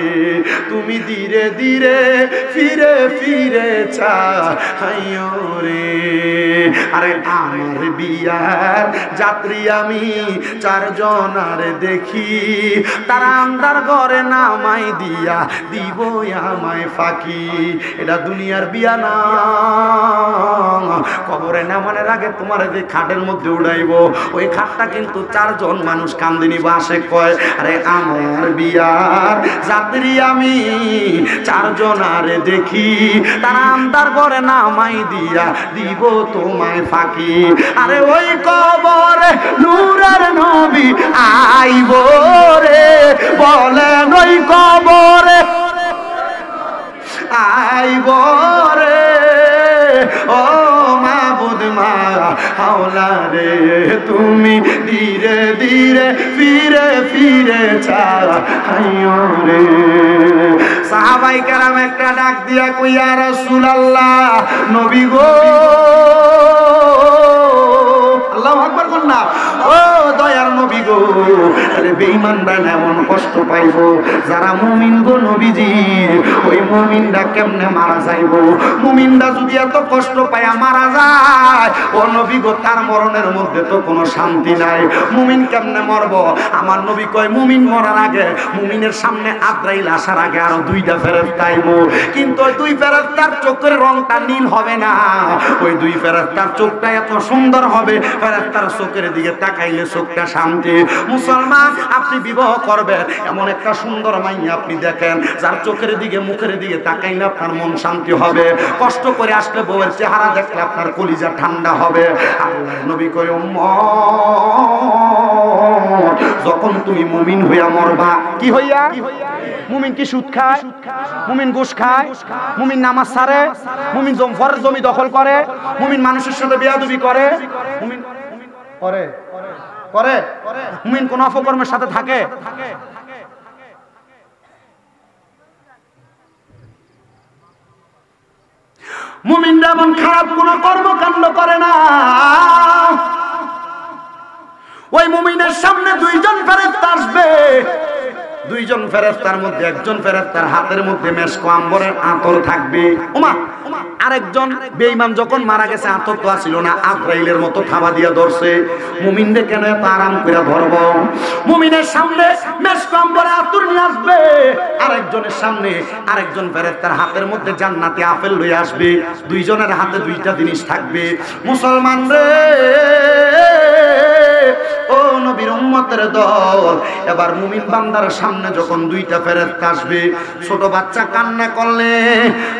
তুমি ধীরে ধীরে ফিরে ফিরে চাইও রে। আরে আমার বিয়ার যাত্রী আমি 4 জনার দেখি, তারা আন্দার ঘরে নামাই দিয়া দিব আমায় ফাঁকি। এটা দুনিয়ার বিয়া না, কবরে নামানোর আগে তোমার যে খাটের মধ্যে উড়াইবো, ওই খাটটা কিন্তু 4 জন মানুষ কান্দিনি বাসে কয়, আরে আমার বিয়ার যাত্রী আমি 4 জনার দেখি, তারা আন্দার ঘরে নামাই দিয়া দিব তোমায় ফাঁকি। আরে ওই কবরে নূরের নবী আইব রে, বলেন ওই কবরে আইব রে। ও মাবুদ মাওলা রে, তুমি ধীরে ধীরে ফিরে ফিরে চাইও রে। সাহাবায়ে কেরাম একটা ডাক দিয়া কই, ইয়া রাসূলুল্লাহ, নবী গো, আল্লাহু আকবার বল না, ও দয়ার নবী গো, আরে বেঈমানরা এমন কষ্ট পাইবো। যারা মুমিন গো নবীজি, ওই মুমিনরা কেমনে মারা যাইবো? মুমিনরা যদি এত কষ্ট পায় মারা যায়, ও নবী গো, তার মরণের মধ্যে তো কোনো শান্তি নাই। মুমিন কেমনে মরবো? আমার নবী কয়, মুমিন মরার আগে, মুমিনের সামনে আজরাইল আসার আগে আরো 2টা ফেরেশতা আইবো, কিন্তু ওই 2 ফেরেশতার চোখের রংটা নীল হবে না। ওই 2 ফেরেশতার চোখটা এত সুন্দর হবে, ফেরেশতার চোখের দিকে তাকাইলে চোখটা শান্তি। মুসলমান, আপনি বিবাহ করবেন, এমন একটা সুন্দর মাইয়া আপনি দেখেন, যার চোখের দিকে মুখের দিকে তাকাইলে আপনার মন শান্তি হবে। কষ্ট করে আসলে বউয়ের চেহারা দেখলে আপনার কলিজা ঠান্ডা হবে। আল্লাহ নবী কয়, যখন তুমি মুমিন হইয়া মরবা, কি হইয়া? মুমিন কি সুদ খায়? মুমিন ঘুষ খায়? মুমিন নামাজ ছাড়ে? মুমিন জমফরের জমি দখল করে? মুমিন মানুষের সাথে বেয়াদবি করে? মুমিন করে করে মুমিন কোন অপকর্মের সাথে থাকে? মুমিনরা এমন খারাপ কোনো কর্মকাণ্ড করে না। ওই মুমিনের সামনে দুইজন ফেরেশতা আসবে, দুইজন ফেরেশতার মধ্যে একজন ফেরেশতার হাতের মধ্যে মেশক আম্বরের আতর থাকবে। ওমা, আরেকজন বেঈমান যখন মারা গেছে আতর তো ছিল না, আজরাইলের মতো থাবা দিয়া ধরছে। মুমিনদের কেন এত আরাম করে ধরব? মুমিনের সামনে মেশক আম্বরের আতর নিয়ে আসবে, আরেকজনের সামনে আরেকজন ফেরেশতার হাতের মধ্যে জান্নাতি আপেল লয়ে আসবে। দুইজনের হাতে দুইটা জিনিস থাকবে। মুসলমান রে, ও নবীর উম্মতের দল, এবার মুমিন বান্দার সামনে যখন দুইটা ফেরেশতা আসবে, ছোট বাচ্চা কান্না করলে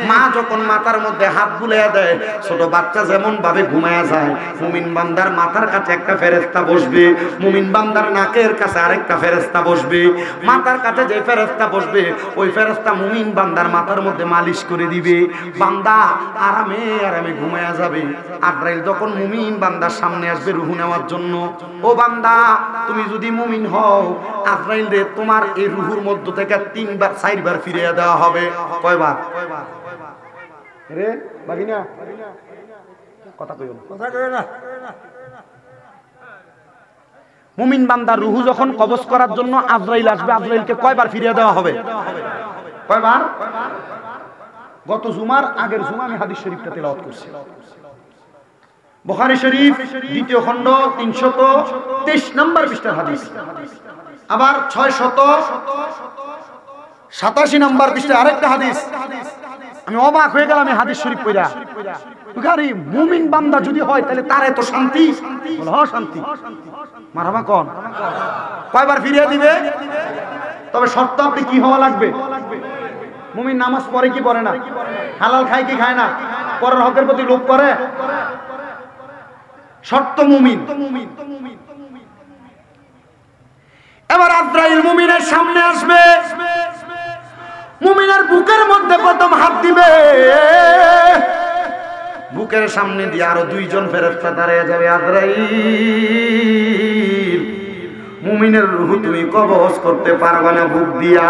মা যখন মাথার মধ্যে হাত বুলিয়ে দেয়, ছোট বাচ্চা যেমন ভাবে ঘুমায়া যায়, মুমিন বান্দার মাথার কাছে একটা ফেরেশতা বসবে, মুমিন বান্দার নাকের কাছে আরেকটা ফেরেশতা বসবে। মাথার কাছে যে ফেরেশতা বসবে, ওই ফেরেশতা মুমিন বান্দার মাথার মধ্যে মালিশ করে দিবে। বান্দা আরামে আরামে ঘুমায়া যাবে। আজরাইল যখন মুমিন বান্দার সামনে আসবে রূহ নেওয়ার জন্য, ও বান্দা, তুমি যদি মুমিন হও, আজরাইল রে তোমার এই রূহের মধ্য থেকে 3বার 4বার ফিরিয়ে দেওয়া হবে। কয়বার রে বাগিনা? কথা কইও না। মুমিন বান্দার রূহ যখন কবজ করার জন্য আজরাইল আসবে, আজরাইলকে কয়বার ফিরিয়ে দেওয়া হবে? কয়বার? গত জুমার আগের জুমা আমি হাদিস শরীফটা তেলাওয়াত করছি। বুখারী শরীফ 2য় খণ্ড 323 নম্বর পৃষ্ঠার হাদিস, আবার 687 নম্বর পৃষ্ঠার আরেকটা হাদিস। আমি অবাক হয়ে গেলাম এই হাদিস শরীফ পড়া। বুখারী, মুমিন বান্দা যদি হয় তাহলে তার এত শান্তি? বল হ, শান্তি। মারহাবা কোন? কয়বার ফিরিয়ে দিবে? তবে শর্ত আপনি কি হওয়া লাগবে? মুমিন নামাজ পড়ে কি পড়ে না? হালাল খায় কি খায় না? পরের হকের প্রতি লোভ করে? শর্ত মুমিন। এবার আজরাইল মুমিনের সামনে আসবে, মুমিনের বুকের মধ্যে প্রথম হাত দিবে, বুকের সামনে দিয়ে আরো দুইজন ফেরেশতা দাঁড়িয়ে যাবে। আজরাইল, মুমিনের রূহ তুমি কবজ করতে পারবে না বুক দিয়া।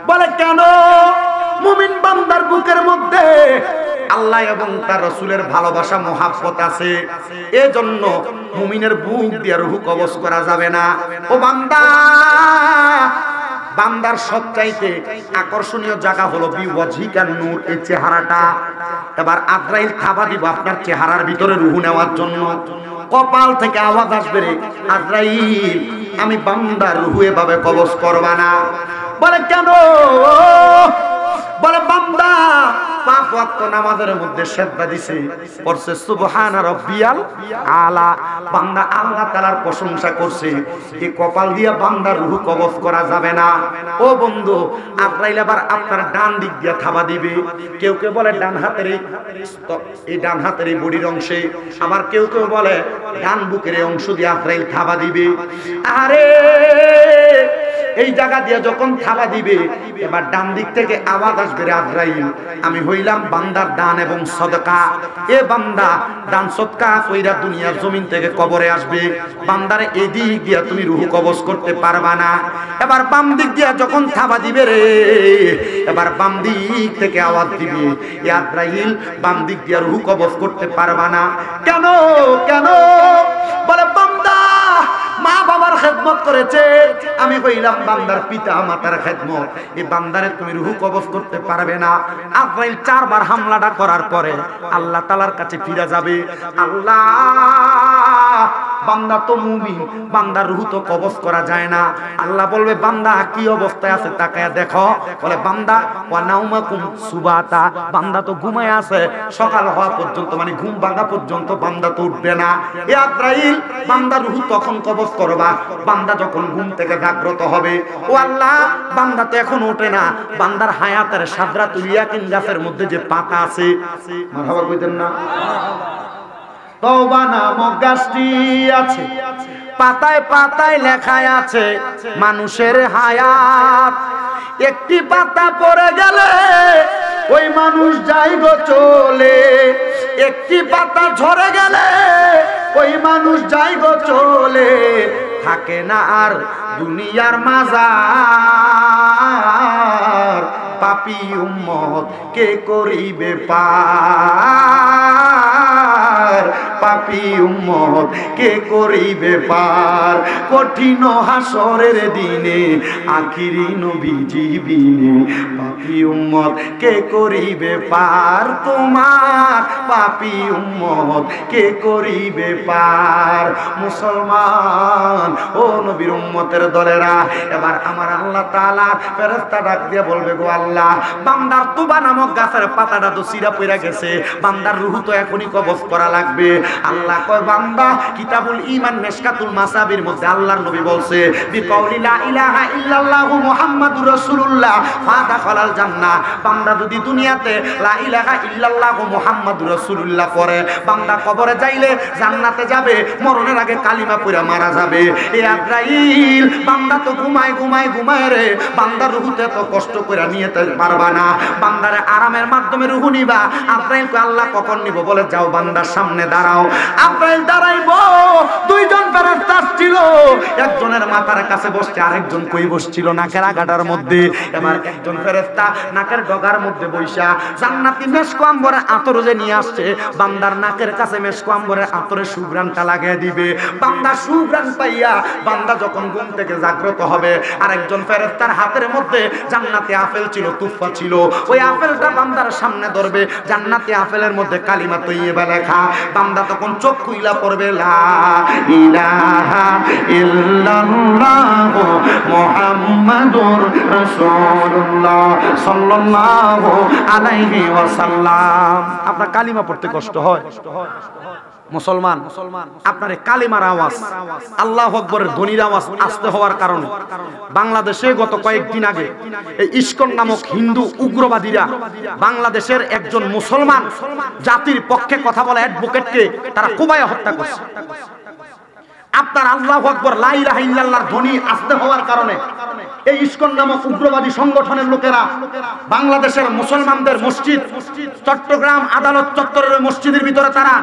বলে কেন? মুমিন বান্দার বুকের মধ্যে আল্লাহ এবং তার রাসূলের ভালোবাসা মহাব্বত আছে, এজন্য মুমিনের বুক দিয়ে রূহ কবজ করা যাবে না। ও বান্দা, বান্দার সবচাইতে আকর্ষণীয় জায়গা হলো বিওয়াজিকান নূর, এই চেহারাটা। এবার আজরাইল থাবা দিব আপনার চেহারার ভিতরে রূহ নেওয়ার জন্য। কপাল থেকে আওয়াজ আসবে, রে আজরাইল, আমি বান্দার রূহ এভাবে কবজ করবা না। বলে কেন? বলে বান্দা 5 ওয়াক্ত নামাজের মধ্যে সেজদা দিছে, পড়ছে সুবহানা রাব্বিয়াল আলা, বান্দা আল্লাহ তাআলার প্রশংসা করছে। এই কপাল দিয়া বান্দার রূহ কবজ করা যাবে না। ও বন্ধু, আজরাইল আবার আপনার ডান দিক দিয়া থাবা দিবে। কেউ কেউ বলে ডান হাতের এই ডান হাতের এই বডির অংশে, আবার কেউ কেউ বলে ডান বুকের এই অংশ দিয়ে আজরাইল থাবা দিবে। আরে এই জায়গা দিয়ে যখন থাবা দিবে, এবার ডান দিক থেকে আওয়াজ আসবে, রে আজরাইল, আমি হইলাম বান্দার দান এবং সদকা। এ বান্দা, দান সদকা কইরা দুনিয়ার জমিন থেকে কবরে আসবে, বান্দারে এদিক দিয়া তুমি রূহ কবজ করতে পারবা না। এবার বাম দিক দিয়া যখন থাবা দিবে, রে এবার বাম দিক থেকে আওয়াজ দিবে, এ আজরাইল, বাম দিক দিয়া রূহ কবজ করতে পারবা না। কেন? কেন? বলে বান্দা মা বাবার খেদমত করেছে, আমি কইলাম বান্দার পিতা মাতার খেদমত, এই বান্দারে তুমি রূহ কবজ করতে পারবে না। আজরাইল 4বার হামলাটা করার পরে আল্লাহ তাআলার কাছে ফিরে যাবে। আল্লাহ, বান্দা তো মুমিন, বান্দার রূহ তো কবজ করা যায় না। আল্লাহ বলবে, বান্দা কি অবস্থায় আছে তাকায়া দেখো। বলে বান্দা, ওয়া নাউমাকুম সুবাতা, বান্দা তো ঘুমায় আছে, সকাল হওয়া পর্যন্ত, মানে ঘুম ভাঙা পর্যন্ত বান্দা তো উঠবে না। এ আজরাইল, বান্দার রূহ তখন কবজ করবা বান্দা যখন ঘুম থেকে জাগ্রত হবে। ও আল্লাহ, বান্দা তো এখন ওঠে না, বান্দার হায়াতের সাদরাতুল ইয়াকিন গাছের মধ্যে যে পাতা আছে, মারহাবা কইতেন না? তওবা নামক গাছটি আছে, পাতায় পাতায় লেখা আছে মানুষের হায়াত। একটি পাতা পড়ে গেলে ওই মানুষ যায় গো চলে, একটি পাতা ঝরে গেলে ওই মানুষ যায় গো চলে, থাকে না আর দুনিয়ার মাজার, পাপী উম্মত কে করিবে পার, পাপী উম্মত কে করিবে পার। কঠিন হাসরের দিনে আখিরি নবীজি বিনে পাপী উম্মত কে করিবে পার, তোমার পাপী উম্মত কে করিবে পার। মুসলমান ও নবীর উম্মতের দলেরা, এবার আমার আল্লাহ তাআলা ফেরেশতা ডাক দিয়ে বলবে, গো আল্লাহ, বান্দার তুবা নামক গাছের পাতাটা তো চিরা পড়ে গেছে, বান্দার রূহ তো এখনই কবজ করা লাগবে। আল্লাহ কয়, বান্দা কিতাবুল ঈমান মিশকাতুল মাসাবির মধ্যে আল্লাহর নবী বলছে, বিকাউলি লা ইলাহা ইল্লাল্লাহু মুহাম্মাদুর রাসূলুল্লাহ ফাদাখালাল জান্নাহ। বান্দা যদি দুনিয়াতে লা ইলাহা ইল্লাল্লাহু মুহাম্মাদুর রাসূলুল্লাহ পড়ে, বান্দা কবরে যাইলে জান্নাতে যাবে, মরণের আগে কালিমা পড়ে মারা যাবে। এ আজরাইল, বান্দা তো ঘুমায় ঘুমায় ঘুমায় রে, বান্দার রূহতে তো কষ্ট করে নিয়ে পারবা না, বান্দারে আরামের মাধ্যমে রূহ নিবা। আজরাইল কে আল্লাহ কখন নিব? বলে যাও বান্দার সামনে দাঁড়াও। আজরাইল দাঁড়াইবো, দুইজন ফেরেশতা ছিল, একজনের মাথার কাছে বসছে, আরেকজন কই বসছিল নাকের আগাটার মধ্যে। এবার একজন ফেরেশতা নাকের ডগার মধ্যে বইসা জান্নাতি মেশক আম্বরের আতর যে নিয়ে আসছে, বান্দার নাকের কাছে মেশক আম্বরের আতরের সুঘ্রাণটা লাগিয়ে দিবে। বান্দা সুঘ্রাণ পাইয়া বান্দা যখন ঘুম থেকে জাগ্রত হবে, আরেকজন ফেরেশতার হাতের মধ্যে জান্নাতি আপেল ছিল, তুফা ছিল, ওই আপেলটা বান্দার সামনে ধরবে, জান্নাতি আপেলের মধ্যে কালিমা তৈয়্যিবা লেখা। বান্দা তখন চোখ খুইলা পড়বে, লা ইলাহা ইল্লাল্লাহু মুহাম্মাদুর রাসূলুল্লাহ সাল্লাল্লাহু আলাইহি ওয়াসাল্লাম। আপনার কালিমা পড়তে কষ্ট হয়? মুসলমান, আপনার কালিমার আওয়াজ, আল্লাহু আকবরের ধ্বনির আওয়াজ আস্তে হওয়ার কারণে বাংলাদেশে গত কয়েকদিন আগে এই ইসকন নামক হিন্দু উগ্রবাদীরা বাংলাদেশের একজন মুসলমান জাতির পক্ষে কথা বলা অ্যাডভোকেটকে তারা কোবায়া হত্যা করছে। আপনার আল্লাহু আকবার লা ইলাহা ইল্লাল্লাহর ধ্বনি আস্তে হওয়ার কারণে এই ইসকন নামক উগ্রবাদী সংগঠনের লোকেরা বাংলাদেশের মুসলমানদের মসজিদ, চট্টগ্রাম আদালত চত্বরের মসজিদের ভিতরে তারা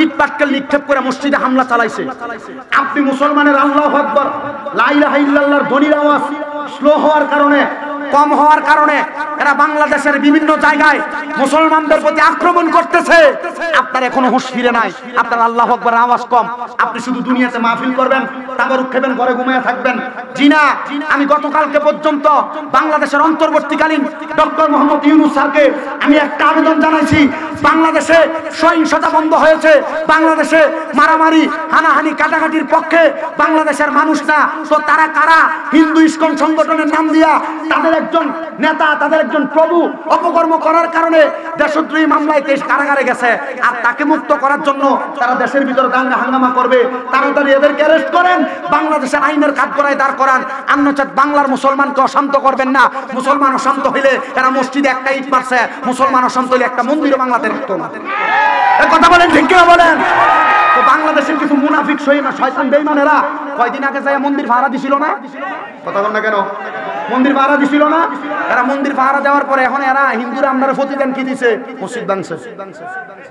ইট পাটকেল নিক্ষেপ করে মসজিদে হামলা চালাইছে। আপনি মুসলমানের আল্লাহু আকবার লা ইলাহা ইল্লাল্লাহর ধ্বনির আওয়াজ স্লো হওয়ার কারণে, কম হওয়ার কারণে এরা বাংলাদেশের বিভিন্ন জায়গায় মুসলমানদের প্রতি আক্রমণ করতেছে। আপনার এখনো হুঁশ ফিরে নাই, আপনার আল্লাহু আকবার আওয়াজ কম, আপনি শুধু দুনিয়াতে মাহফিল করবেন, তাবারুক খাবেন, ঘরে ঘুমিয়ে থাকবেন। জি না, আমি গতকালকে পর্যন্ত বাংলাদেশের অন্তর্বর্তীকালীন ডক্টর মোহাম্মদ ইউনূস স্যারকে আমি একটা আবেদন জানাইছি, বাংলাদেশে সহিংসতা বন্ধ হয়েছে, বাংলাদেশে মারামারি হানাহানি কাটাকাটির পক্ষে বাংলাদেশের মানুষ না তো তারা কারা? হিন্দু ইসকন সংগঠনের নাম দিয়া তাদের একজন নেতা, তাদের একজন প্রভু অপকর্ম করার কারণে দেশদ্রোহী মামলায় দেশ কারাগারে গেছে, আর তাকে মুক্ত করার জন্য তারা দেশের ভিতরে দাঙ্গা হাঙ্গামা করবে। তাড়াতাড়ি এদেরকে অ্যারেস্ট করেন, বাংলাদেশের আইনের কাঠগড়ায় দাঁড় করান, অন্যথায় বাংলার মুসলমানকে অশান্ত করবেন না। মুসলমান অশান্ত হইলে এরা মসজিদে একটা ইট মারছে, মুসলমান অশান্ত হইলে একটা মন্দিরও বাংলাতে রাখতো না। কথা বলেন, ঠিক কিনা বলেন? তো বাংলাদেশের কিছু মুনাফিক শয়তান বেঈমানেরা কয়দিন আগে যায় মন্দির ভাড়া দিছিল না? কথা বল না কেন? মন্দির ভাড়া দিছিল না? এরা মন্দির ভাড়া দেওয়ার পরে এখন এরা হিন্দুরা আপনারা প্রতিদান কি দিছে? মসজিদ ভাঙছে।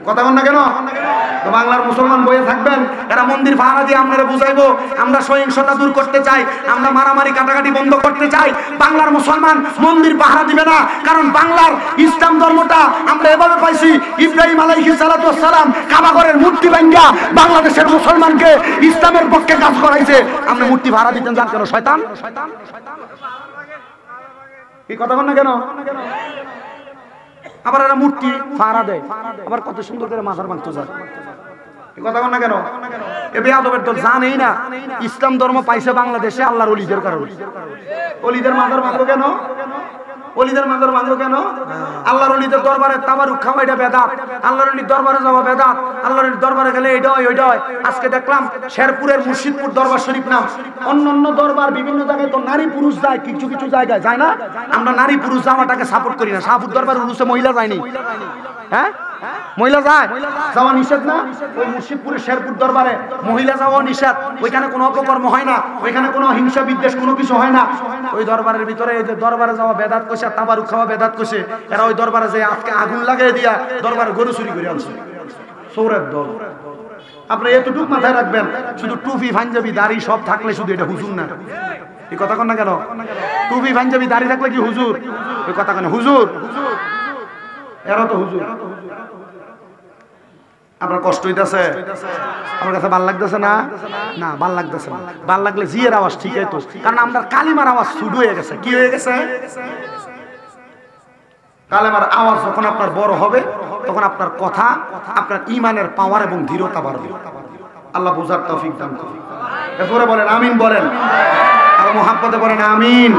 কথা বল না কেন? তো বাংলার মুসলমান বইয়ে থাকবেন, এরা মন্দির ভাড়া দিয়ে আপনারা বুঝাইবো আমরা সহিংসতা দূর করতে চাই, আমরা মারামারি কাটাকাটি বন্ধ করতে চাই। বাংলার মুসলমান মন্দির পাহারা দিবে না, কারণ বাংলার ইসলাম ধর্মটা আমরা এভাবে পাইছি, ইব্রাহিম আলাইহিস সালাতু ওয়াস সালাম কাবাঘরের মূর্তি ভাঙা বাংলাদেশের মুসলমানকে ইসলামের পক্ষে কাজ করাইছে। আপনি মূর্তি ভাড়া দিতেন যান কেন? শয়তান। কি কথা বল না কেন? আবার এরা মূর্তি ভাড়া দেয়, আবার কত সুন্দর করে মাজার ভাঙতে যায়। কথা বল না কেন? এ বেয়াদবের দল জানেই না ইসলাম ধর্ম পাইছে বাংলাদেশে আল্লাহর ওলিদের কারণে। ওলিদের মাজার ভাঙলো কেন? ওলিদের মাজার ভাঙলো কেন? আল্লাহর ওলিদের দরবারে তাবারুক খাওয়া এটা বেদাত, আল্লাহর ওলির দরবারে যাওয়া বেদাত, আল্লাহর ওলির দরবারে গেলে এটা হয় ওইটা হয়। আজকে দেখলাম শেরপুরের মুর্শিদপুর দরবার শরীফ নাম, অন্য দরবার বিভিন্ন জায়গায় তো নারী পুরুষ যায়, কিছু কিছু জায়গায় যায় না। আমরা নারী পুরুষ যাওয়াটাকে সাপোর্ট করি না। শাহপুর দরবার উরুসে মহিলা যায়নি, হ্যাঁ মহিলা যায়, যাওয়া নিষেধ না? ওই মুর্শিদপুরের শেরপুর দরবারে মহিলা যাওয়া নিষেধ, ওইখানে কোনো অপকর্ম হয় না, ওইখানে কোনো হিংসা বিদ্বেষ কোনো কিছু হয় না। ওই দরবারের ভিতরে এই যে দরবারে যাওয়া বেদাত কষে, তাবারুক খাওয়া বেদাত কষে, এরা ওই দরবারে যে আজকে আগুন লাগিয়ে দিয়া দরবারে গরু চুরি করে আনছে। সৌরের দল। আপনি এতটুকু মাথায় রাখবেন, শুধু টুপি পাঞ্জাবি দাড়ি সব থাকলে শুধু এটা হুজুর না। এই কথা কন না কেন? টুপি পাঞ্জাবি দাড়ি থাকলে কি হুজুর? ওই কথা কেন হুজুর, এরা তো হুজুর। আপনার কষ্ট হইতেছে? আমার কাছে ভাল লাগতেছে না? না, ভাল লাগতেছে না। ভাল লাগলে জিয়ের আওয়াজ ঠিক তো, কারণ আমরা কালিমার আওয়াজ শুরু হয়ে গেছে। কি হয়ে গেছে? কালেমার আওয়াজ যখন আপনার বড় হবে, তখন আপনার কথা, আপনার ইমানের পাওয়ার এবং দৃঢ়তা বাড়বে। আল্লাহ বুঝার তৌফিক দান করুন। এরপরে বলেন আমিন, বলেন আর মুহাব্বতে বলেন আমিন।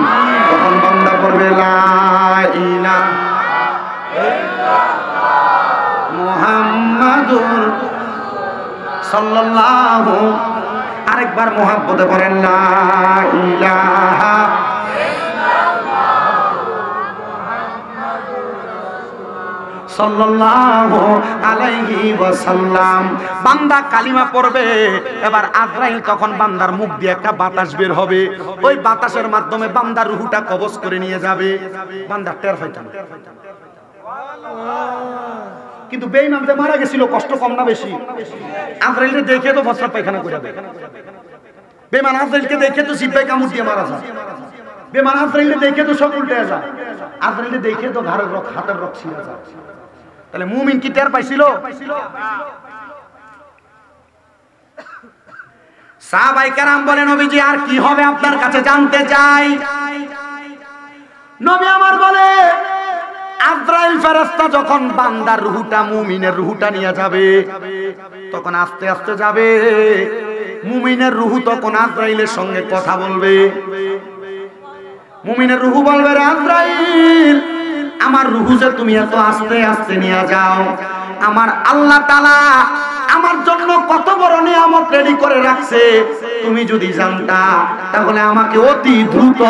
তখন বান্দা পড়বে লা ইলাহা মুহাম্মাদুর সাল্লাল্লাহু, আরেকবার মুহাব্বতে বলেন লা ইলাহা সাল্লাল্লাহু আলাইহি ওয়াসাল্লাম। বান্দা কালিমা পড়বে, এবার আজরাইল তখন বান্দার মুখ দিয়ে একটা বাতাস বের হবে, ওই বাতাসের মাধ্যমে বান্দার রূহটা কবজ করে নিয়ে যাবে। বান্দা টের পাইতো না। কিন্তু বেঈমান যে মারা গেছিল কষ্ট কম না বেশি? আজরাইলকে দেখে তো বস্ত্র পায়খানা করে দেয়। বেঈমান আজরাইলকে দেখে তো জিহ্বায় কামড় দিয়ে মারা যায়। বেঈমান আজরাইলকে দেখে তো সব উল্টে যায়। আজরাইলকে দেখে তো ঘাড়ের রক, হাতের রক ছিঁড়ে যায়। তাহলে মুমিন কি টের পাইছিল? সাহাবায়ে কেরাম বলেন নবীজি আর কি হবে আপনার কাছে জানতে চাই। নবী আমার বলে আজরাইল ফেরেশতা যখন বান্দার রূহটা, মুমিনের রূহটা নিয়ে যাবে, তখন আস্তে আস্তে যাবে। মুমিনের রূহ তখন আজরাইলের সঙ্গে কথা বলবে। মুমিনের রূহ বলবে রে আজরাইল, আমার রূহ যে তুমি এত আস্তে আস্তে নিয়ে যাও, আমার আল্লাহ তাআলা আমার জন্য কত বড় নিয়ামত রেডি করে রাখছে, তুমি যদি জানতা তাহলে আমাকে অতি দ্রুত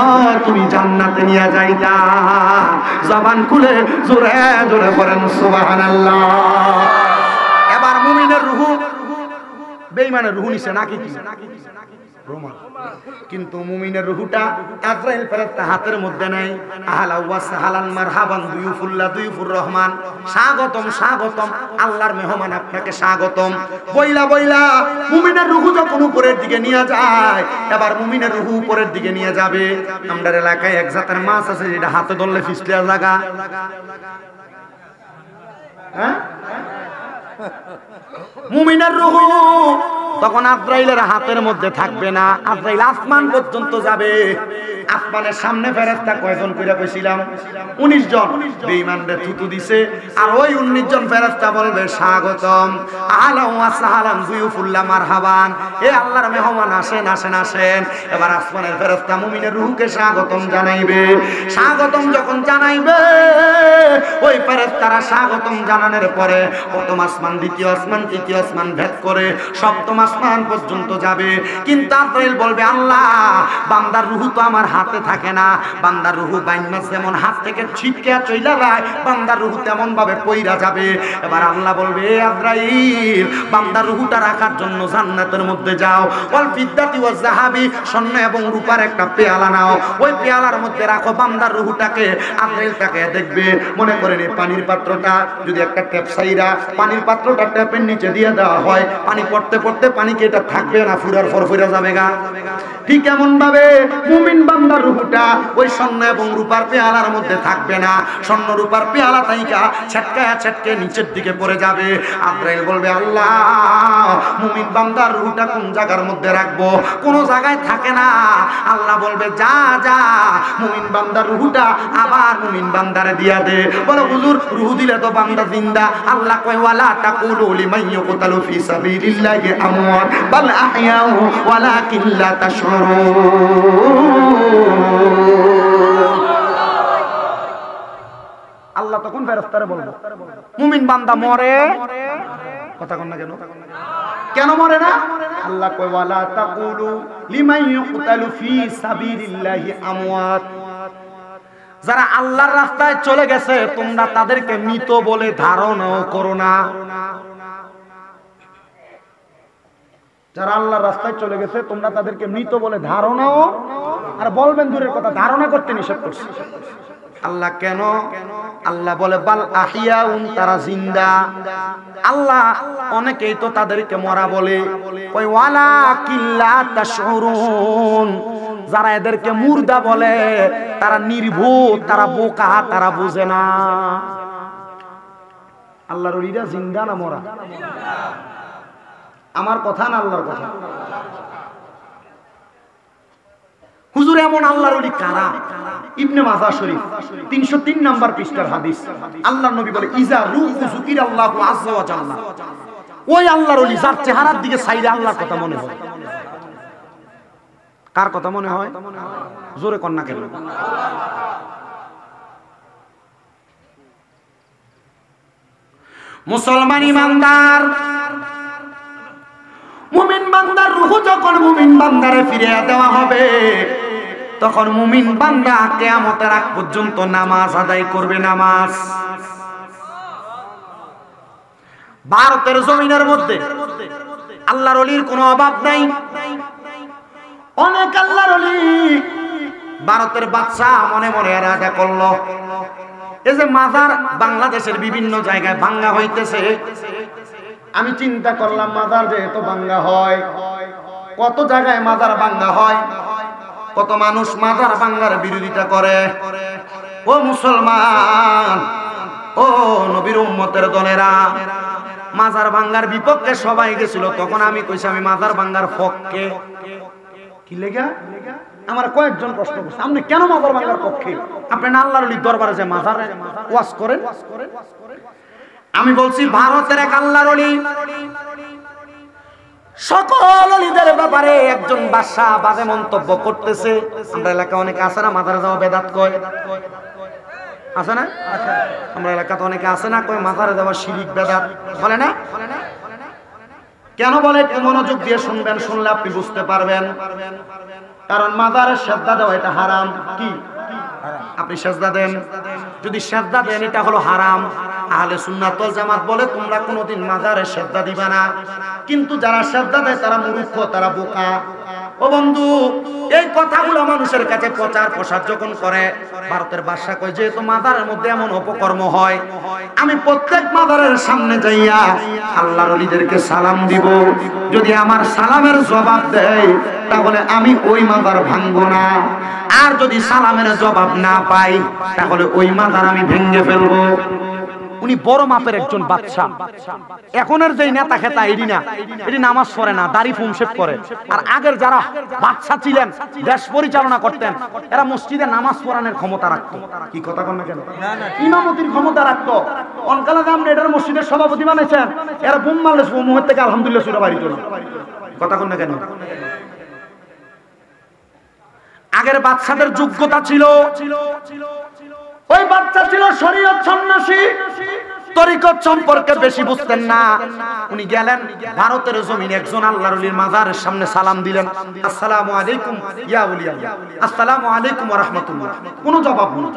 তুমি জান্নাতে নিয়ে যাইতা। জবান খুলে জোরে জোরে বলেন সুবহানাল্লাহ। এবার মুমিনের রূহ বেঈমানের রূহ নিছে নাকি কি? কিন্তু মুমিনের রূহটা আজরাইল ফেরেশতা হাতের মধ্যে নাই। আহলা ওয়া সাহালান মারহাবান দুয়ুফুল্লাহ দুয়ুফুর রহমান, স্বাগতম স্বাগতম, আল্লাহর মেহমান আপনাকে স্বাগতম বইলা বইলা মুমিনের রূহ যখন উপরের দিকে নিয়ে যায়, এবার মুমিনের রূহ উপরের দিকে নিয়ে যাবে। আমাদের এলাকায় এক জাতের মাছ আছে যেটা হাতে ধরলে ফিসলে জায়গা, হ্যাঁ, মুমিনের রূহ তখন আজরাইলের হাতের মধ্যে থাকবে না। আজরাইল আসমান পর্যন্ত যাবে। আসমানের সামনে ফেরেশতা কয়জন কইরা কইছিলাম? 19 জন। বেঈমানদের থুতু দিছে, আর ওই 19 জন ফেরেশতা বলবে স্বাগতম, আহলা ওয়া সাহালান দুয়ুফুল্লাহ মারহাবান, এ আল্লাহর মেহমান আসেন আসেন আসেন। এবার আসমানের ফেরেশতা মুমিনের রূহকে স্বাগতম জানাইবে। স্বাগতম যখন জানাইবে, ওই ফেরেশতারা স্বাগতম জানানোর পরে প্রথম আসমান, দ্বিতীয় আসমান, তৃতীয় আসমান ভেদ করে সপ্তম আসমান পর্যন্ত যাবে। কিন্তু আজরাইল বলবে আল্লাহ, বান্দার রূহ তো আমার হাতে থাকে না, বান্দার রূহ বাইন্নাস যেমন হাত থেকে ছিটকে চইলা যায়, বান্দার রূহ তেমন ভাবে পইরা যাবে। এবার আল্লাহ বলবে আজরাইল, বান্দার রূহটা রাখার জন্য জান্নাতের মধ্যে যাও, ওয়াল ফিদ্দাতি ওয়াজ যাহাবি, স্বর্ণ এবং রূপার একটা পেয়ালা নাও, ওই পেয়ালার মধ্যে রাখো বান্দার রূহটাকে। আজরাইল তাকে দেখবে, মনে করেন এই পানির পাত্রটা যদি একটা ট্যাপ সাইরা পানির পাত্রটা ট্যাপের নিচে দিয়ে দেওয়া হয়, পানি পড়তে পড়তে পানিকে এটা থাকবে না, ফুরার পর ফুরা যাবে গা। ঠিক এমন ভাবে মুমিন বান্দার রূহটা ওই স্বর্ণ এবং রূপার পেয়ালার মধ্যে থাকবে না, স্বর্ণ রূপার পেয়ালা তাইকা ছেটকায়া ছেটকে নিচের দিকে পড়ে যাবে। আজরাইল বলবে আল্লাহ, মুমিন বান্দার রূহটা কোন জায়গার মধ্যে রাখবো? কোন জায়গায় থাকে না। আল্লাহ বলবে যা যা, মুমিন বান্দার রূহটা আবার মুমিন বান্দারে দিয়া দে। বলে হুজুর, রূহ দিলে তো বান্দা জিন্দা। আল্লাহ কয় ওয়ালা তাকুলু লিমান ইয়াকতালু ফি সাবিলিল্লাহি আমওয়াত বাল আহইয়াউ ওয়ালাকিন লা তাশউরুন। আল্লাহ তখন ফেরেশতারে বলবে মুমিন বান্দা মরে, কথা কন না কেন? কেন মরে না? আল্লাহ কয় ওয়ালা তাকুলু লিমান ইয়াকতালু ফি সাবিলিল্লাহি আমওয়াত, যারা আল্লাহর রাস্তায় চলে গেছে তোমরা তাদেরকে মৃত বলে ধারণাও করো না। যারা আল্লাহর রাস্তায় চলে গেছে তোমরা তাদেরকে মৃত বলে ধারণাও, আর বলবেন দূরের কথা, ধারণা করতে নিষেধ করছে। আল্লাহ কেন? আল্লাহ বলে বাল আহিয়াউন, তারা জিন্দা। আল্লাহ অনেকেই তো তাদেরকে মরা বলে, কই ওয়ালা কিল্লা তাশউরুন, যারা এদেরকে মুর্দা বলে তারা নির্ভুল, তারা বোকা, তারা বুঝে না। আল্লাহর ওলিরা জিন্দা না মরা? আমার কথা না আল্লাহর কথা? হুজুর এমন আল্লাহর ওলি কারা? ইবনে মাজাহ শরীফ 303 নাম্বার পৃষ্ঠার হাদিস। আল্লাহর নবী বলে ইজা রুকু যুকিরাল্লাহু আযজা ওয়া জাল্লা, ওই আল্লাহর ওলি যার চেহারার দিকে চাইলে আল্লাহর কথা মনে হয়। কার কথা মনে হয়? জোরে কর না কেন? মুসলমান ইমানদার, মুমিন বান্দার রূহ যখন মুমিন বান্দারে ফিরিয়ে দেওয়া হবে, তখন মুমিন বান্দা কিয়ামতের আগ পর্যন্ত নামাজ আদায় করবে। নামাজ ভারতের জমিনের মধ্যে আল্লাহর ওলির কোনো অভাব নাই। অনেক আল্লাহর ওলি, ভারতের বাদশা মনে মনে এরাটা করলো, এই যে মাজার বাংলাদেশের বিভিন্ন জায়গায় ভাঙ্গা হইতেছে, আমি চিন্তা করলাম মাজার যেহেতু ভাঙ্গা হয়, কত জায়গায় মাজার ভাঙ্গা হয়, কত মানুষ মাজার ভাঙ্গার বিরোধিতা করে। ও মুসলমান, ও নবীর উম্মতের দলেরা, মাজার ভাঙ্গার বিপক্ষে সবাই গেছিল, তখন আমি কইছি আমি মাজার ভাঙ্গার পক্ষে। কি লেগা? আমার কয়েকজন প্রশ্ন করছে, আপনি কেন মাজার ভাঙ্গার পক্ষে? আপনি না আল্লাহর ওলির দরবারে যে মাজারে ওয়াজ করেন? আমি বলছি ভারতের এক আল্লাহর ওলি সকল ওলিদের ব্যাপারে একজন বাদশা বাজে মন্তব্য করতেছে। আমরা এলাকা অনেকে আছে না মাজারে যাওয়া বেদাত কয়, আছে না? আমরা এলাকাতে অনেকে আছে না কয় মাজারে যাওয়া শিরিক বেদাত, বলে না? কেন বলে? একটু মনোযোগ দিয়ে শুনবেন, শুনলে আপনি বুঝতে পারবেন। কারণ মাজারে সেজদা দেওয়া এটা হারাম। কি? আপনি সেজদা দেন, যদি সেজদা দেন এটা হলো হারাম। আহলে সুন্নাত ওয়াল জামাত বলে তোমরা কোনোদিন মাজারে সেজদা দিবা না, কিন্তু যারা সেজদা দেয় তারা মূর্খ, তারা বোকা। ও বন্ধু, এই কথাগুলো মানুষের কাছে প্রচার প্রসার যখন করে, ভারতের বাদশা কয় যেহেতু মাজারের মধ্যে এমন অপকর্ম হয়, আমি প্রত্যেক মাজারের সামনে যাইয়া আল্লাহর ওলিদেরকে সালাম দিব, যদি আমার সালামের জবাব দেয় তাহলে আমি ওই মাজার ভাঙবো না, আর যদি সালামের জবাব না পাই তাহলে ওই মাজার আমি ভেঙে ফেলবো। উনি বড় মাপের একজন বাদশা। এখনের যে নেতা খেতা এডি না, এডি নামাজ পড়ে না, দাড়ি ফুমশেপ করে। আর আগের যারা বাদশা ছিলেন, দেশ পরিচালনা করতেন, এরা মসজিদে নামাজ পড়ানোর ক্ষমতা রাখতো। কি কথা কন না কেন? ইমামতির ক্ষমতা রাখতো। অনকালে দাম এটার মসজিদের সভাপতি বানাইছেন, এরা বুম মারলে মুহের থেকে আলহামদুলিল্লাহ সুরা বাড়ি চলে। কথা কন না কেন? আগের বাদশাদের যোগ্যতা ছিল, ওই বাচ্চা ছিল শরীয়ত সন্ন্যাসী, তরিকত সম্পর্কে বেশি বুঝতেন না। উনি গেলেন ভারতের জমিনে একজন আল্লাহর ওলির মাজারের সামনে সালাম দিলেন, আসসালামু আলাইকুম ইয়া ওলিয়া, আসসালামু আলাইকুম ওয়া রাহমাতুল্লাহ। কোনো জবাব নেই।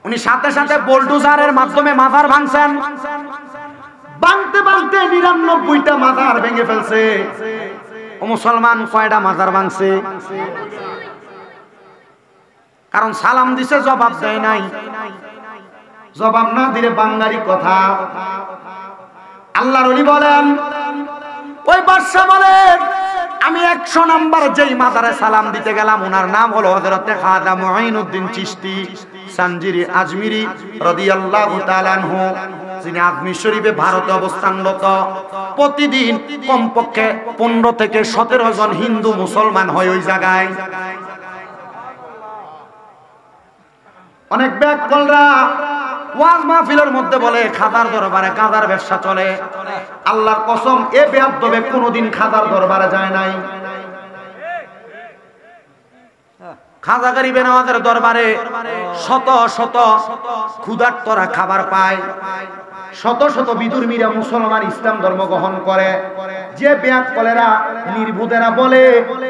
উনি সাথে সাথে বুলডোজারের মাধ্যমে মাজার ভাঙছেন। ভাঙতে ভাঙতে ৯৯টা মাজার ভেঙে ফেলছে। ও মুসলমান, কয়টা মাজার ভাঙছে? কারণ সালাম দিছে, জবাব দেয় নাই। জবাব না দিলে বাঙ্গারি কথা। আল্লাহর ওলি বলেন, ওই বাদশা বলেন আমি ১০০ নাম্বার যেই মাজারে সালাম দিতে গেলাম, ওনার নাম হলো হযরতে খাজা মুঈনুদ্দিন চিশতি সানজিরি আজমিরি রাদিয়াল্লাহু তাআলা আনহু, যিনি আজমির শরীফে ভারতে অবস্থানরত। প্রতিদিন কমপক্ষে ১৫ থেকে ১৭ জন হিন্দু মুসলমান হয় ওই জায়গায়। অনেক ব্যাককলরা ওয়াজ মাহফিলের মধ্যে বলে খাজার দরবারে কাজার ব্যবসা চলে। আল্লাহর কসম, এ বেয়াদবে কোনোদিন খাজার দরবারে যায় নাই। খাজা গরিবে নওয়াজের দরবারে শত শত ক্ষুধার্তরা খাবার পায়, শত শত বিদুর্মীরা মুসলমান ইসলাম ধর্ম গ্রহণ করে। যে বেয়াদকলেরা নির্বুধেরা বলে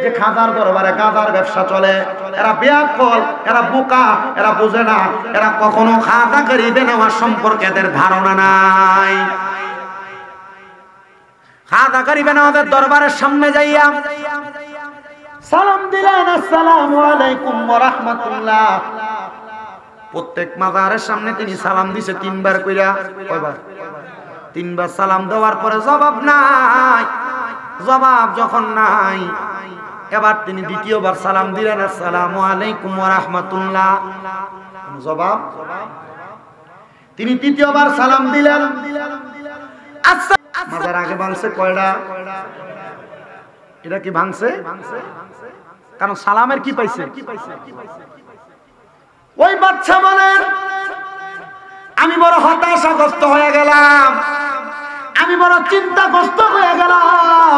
যে খাজার দরবারে গাজার ব্যবসা চলে, এরা বেয়াদকল, এরা বোকা, এরা বোঝে না, এরা কখনো খাজা গরিবে নওয়াজ সম্পর্কে এদের ধারণা নাই। খাজা গরিবে নওয়াজের দরবারের সামনে যাইয়া সালাম দিলেন, আসসালামু আলাইকুম ওয়া রাহমাতুল্লাহ। প্রত্যেক মাজারের সামনে তিনি সালাম দিছে 3 বার কইরা। কয়বার? 3 বার সালাম দেওয়ার পরে জবাব নাই। জবাব যখন নাই, এবার তিনি দ্বিতীয়বার সালাম দিলেন, আসসালামু আলাইকুম ওয়া রাহমাতুল্লাহ। জবাব। তিনি তৃতীয়বার সালাম দিলেন। আচ্ছা, মাজার আগে ভাঙছে কয়টা? এটা কি ভাঙছে? কারণ সালামের কি পাইছে? ওই বাচ্চা বলেন, আমি বড় হতাশাগ্রস্ত হয়ে গেলাম, আমি বড় চিন্তাগ্রস্ত হয়ে গেলাম।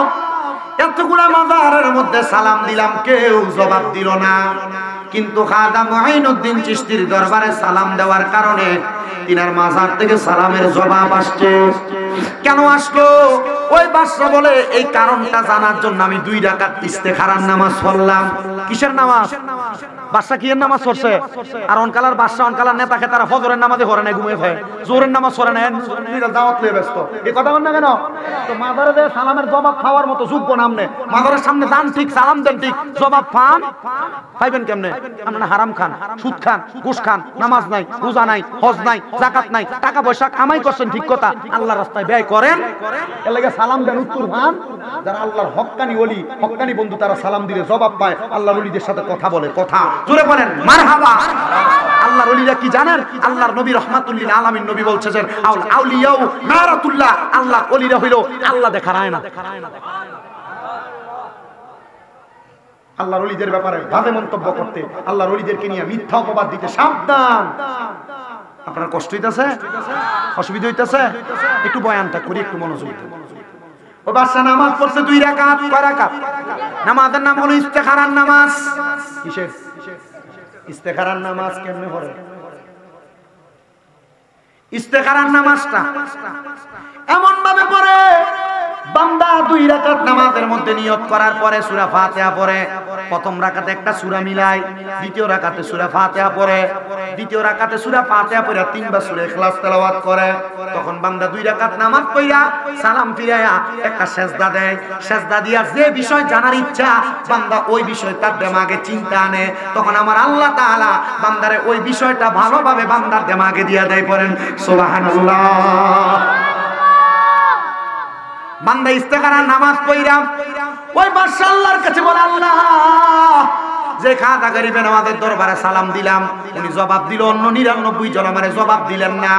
এতগুলা মাজারের মধ্যে সালাম দিলাম, কেউ জবাব দিল না। কিন্তু খাজা মুঈনুদ্দিন চিশতির দরবারে সালাম দেওয়ার কারণে তিনার মাজার থেকে সালামের জবাব আসছে। কেন আসলো? ওই বাদশা বলে, এই কারণটা জানার জন্য আমি 2 রাকাত ইস্তেখারার নামাজ পড়লাম। কিসের নামাজ? বাদশা কি এর নামাজ পড়ছে? আর অনকালার বাদশা অনকালার নেতা খেতারা ফজরের নামাজে পড়ে না, ঘুমিয়ে থাকে, জোহরের নামাজ পড়ে না, দাওয়াত লয়ে ব্যস্ত। এই কথা বল না কেন? তো মাজারে যে সালামের জবাব খাওয়ার মতো যোগ্য নামনে, মাজারের সামনে দান ঠিক, সালাম দেন ঠিক, জবাব পাইবেন কেমনে? আপনারা হারাম খান, সুদ খান, ঘুষ খান, নামাজ নাই, রোজা নাই, হজ নাই, যাকাত নাই, টাকা পয়সা কামাই করছেন ঠিক কথা, আল্লাহর রাস্তায় ব্যয় করেন, এর লাগি সালাম দেন উত্তর পান। যারা আল্লাহর হক্কানি ওলি, হক্কানি বন্ধু, তারা সালাম দিলে জবাব পায়, আল্লাহর ওলিদের সাথে কথা বলে। কথা জোরে বলেন মারহাবা। আল্লাহর ওলিরা কি জানেন? আল্লাহর নবী রাহমাতুল্লিল আলামিন নবী বলছেন, আউলিয়াউ নারাতুল্লাহ, আল্লাহর ওলিরা হইল আল্লাহ দেখার আয়না। আল্লাহর ওলিদের ব্যাপারে বাজে মন্তব্য করতে, আল্লাহর ওলিদেরকে নিয়ে মিথ্যা অপবাদ দিতে সাবধান। আপনার কষ্ট হইতাছে? অসুবিধা হইতাছে? একটু বয়ানটা করি, একটু মনোযোগ দিন। ও বাদশা নামাজ পড়ছে 2 রাকাত। কয় রাকাত? নামাজের নাম হলো ইস্তেখারার নামাজ। কিসের? ইস্তেখারার নামাজ। কেমনে পড়ে ইস্তেখারার নামাজটা? এমন ভাবে পড়ে, বান্দা 2 রাকাত নামাজের মধ্যে নিয়ত করার পরে সূরা ফাতিহা পড়ে। প্রথম রাকাতে একটা সূরা মিলাই, দ্বিতীয় রাকাতে সূরা ফাতিহা পড়ে, দ্বিতীয় রাকাতে সূরা ফাতিহা পড়ে 3 বার সূরা ইখলাস তেলাওয়াত করে। তখন বান্দা 2 রাকাত নামাজ পড়া সালাম ফিরায়া একটা সেজদা দেয়। সেজদা দিয়া যে বিষয় জানার ইচ্ছা বান্দা ওই বিষয় তার দিমাগে চিন্তা আনে, তখন আমার আল্লাহ তাআলা বান্দারে ওই বিষয়টা ভালোভাবে বান্দার দিমাগে দিয়া দেয়। পড়েন সুবহানাল্লাহ। বান্দা ইস্তেখারার নামাজ পড়া ওই বাদশা আল্লাহর কাছে বলে, আল্লাহ, যে খাজা গরিবের আমাদের দরবারে সালাম দিলাম, উনি জবাব দিল, অন্য 99 জন আমারে জবাব দিলেন না।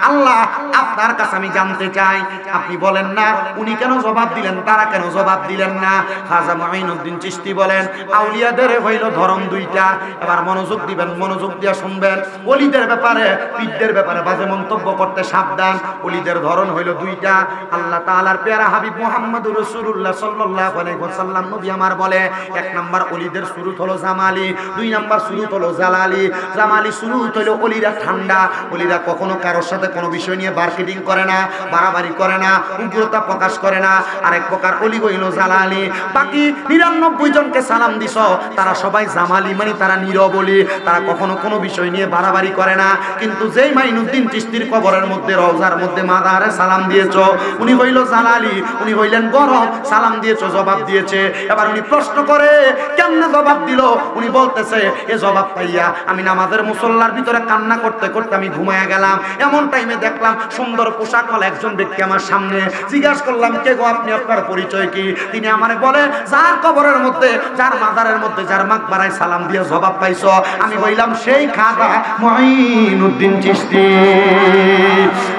আল্লাহ, আপনার কাছে আমি জানতে চাই, আপনি বলেন না উনি কেন জবাব দিলেন, তারা কেন জবাব দিলেন না? খাজা মুঈনুদ্দিন চিশতি বলেন, আউলিয়াদের হইল ধরম 2টা। এবার মনোযোগ দিবেন, মনোযোগ দিয়া শুনবেন। ওলিদের ব্যাপারে, পীরদের ব্যাপারে বাজে মন্তব্য করতে সাবধান। ওলিদের ধরন হইল 2টা। আল্লাহ তাআলার পেয়ারা হাবিব মুহাম্মদুর রাসূলুল্লাহ সাল্লাল্লাহু আলাইহি ওয়াসাল্লাম নবী আমার বলে, 1 নাম্বার ওলিদের শুরুত হলো জামালি, 2 নাম্বার শুরুত হলো জালালি। জামালি শুরুত হলো ওলিরা ঠান্ডা, ওলিরা কখনো কারোর সাথে কোনো বিষয় নিয়ে মার্কেটিং করে না, বাড়াবাড়ি করে না, উগ্রতা প্রকাশ করে না। আরেক প্রকার ওলি হইল জালালি। বাকি 99 জনকে সালাম দিছো, তারা সবাই জামালি, মানে তারা নীরব ওলি, তারা কখনো কোনো বিষয় নিয়ে বাড়াবাড়ি করে না। কিন্তু যেই মাইনুদ্দিন চিশতির কবরের মধ্যে, রওজার মধ্যে মাজারে সালাম দিয়েছো, উনি হইল জালালি, উনি হইলেন গরম। সালাম দিয়েছো, জবাব দিয়েছে। এবার উনি প্রশ্ন করে, কেমনে জবাব দিল? উনি বলতেছে, এ জবাব পাইয়া আমি নামাজের মুসল্লার ভিতরে কান্না করতে করতে আমি ঘুমায়া গেলাম। এমন টাইমে দেখলাম সুন্দর পোশাক ওয়ালা একজন ব্যক্তি আমার সামনে। জিজ্ঞাসা করলাম, কে গো আপনি, আপনার পরিচয় কি? তিনি আমারে বলে, যার কবরের মধ্যে, যার মাজারের মধ্যে, যার মাকবারায় সালাম দিয়ে জবাব পাইছো, আমি বললাম সেই খাজা মুঈনুদ্দিন চিশতি।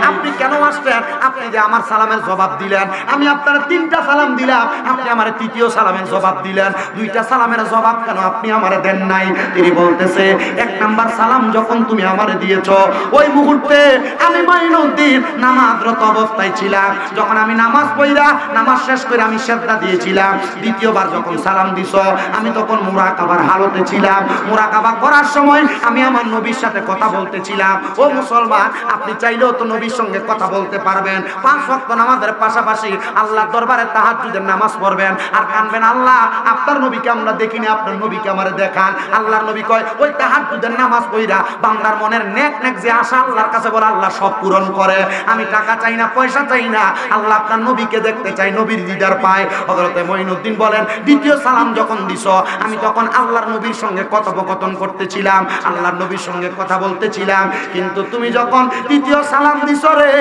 আপনি কেন আসলেন? আপনি যে আমার সালামের জবাব দিলেন, আমি আপনার 3টা সালাম দিলাম, আপনি আমার 3য় সালামের জবাব দিলেন, 2টা সালামের জবাব কেন আপনি আমারে দেন নাই? তিনি বলতেছে, 1 নাম্বার সালাম যখন তুমি আমারে দিয়েছো, ওই মুহূর্তে আমি মুঈনুদ্দিন নামাজরত অবস্থায় ছিলাম। যখন আমি নামাজ পড়া, নামাজ শেষ করে আমি সেজদা দিয়েছিলাম। দ্বিতীয়বার যখন সালাম দিছো, আমি তখন মুরাকাবার হালতে ছিলাম। মুরাকাবা করার সময় আমি আমার নবীর সাথে কথা বলতেছিলাম। ও মুসলমান, আপনি চাইলেও তো নবীর সঙ্গে কথা বলতে পারবেন। 5 ওয়াক্ত নামাজের পাশাপাশি আল্লাহর দরবারে তাহাজ্জুদের নামাজ পড়বেন আর কানবেন, আল্লাহ, আপনার নবীকে আমরা দেখিনি, আপনার নবীকে আমারে দেখান। আল্লাহর নবী কয়, ওই তাহাজ্জুদের নামাজ পড়া বান্দার মনের নেক নেক যে আশা আল্লাহর কাছে বলে, আল্লাহ সব পূরণ করে। করে, আমি টাকা চাই না, পয়সা চাই না, আল্লাহ আপনার নবীকে দেখতে চাই, নবীর দিদার পায়। হযরতে মঈনুদ্দিন বলেন, দ্বিতীয় সালাম যখন দিছো আমি তখন আল্লাহর নবীর সঙ্গে কথোপকথন করতেছিলাম, আল্লাহর নবীর সঙ্গে কথা বলতেছিলাম, কিন্তু তুমি যখন তৃতীয় সালাম দিছো রে,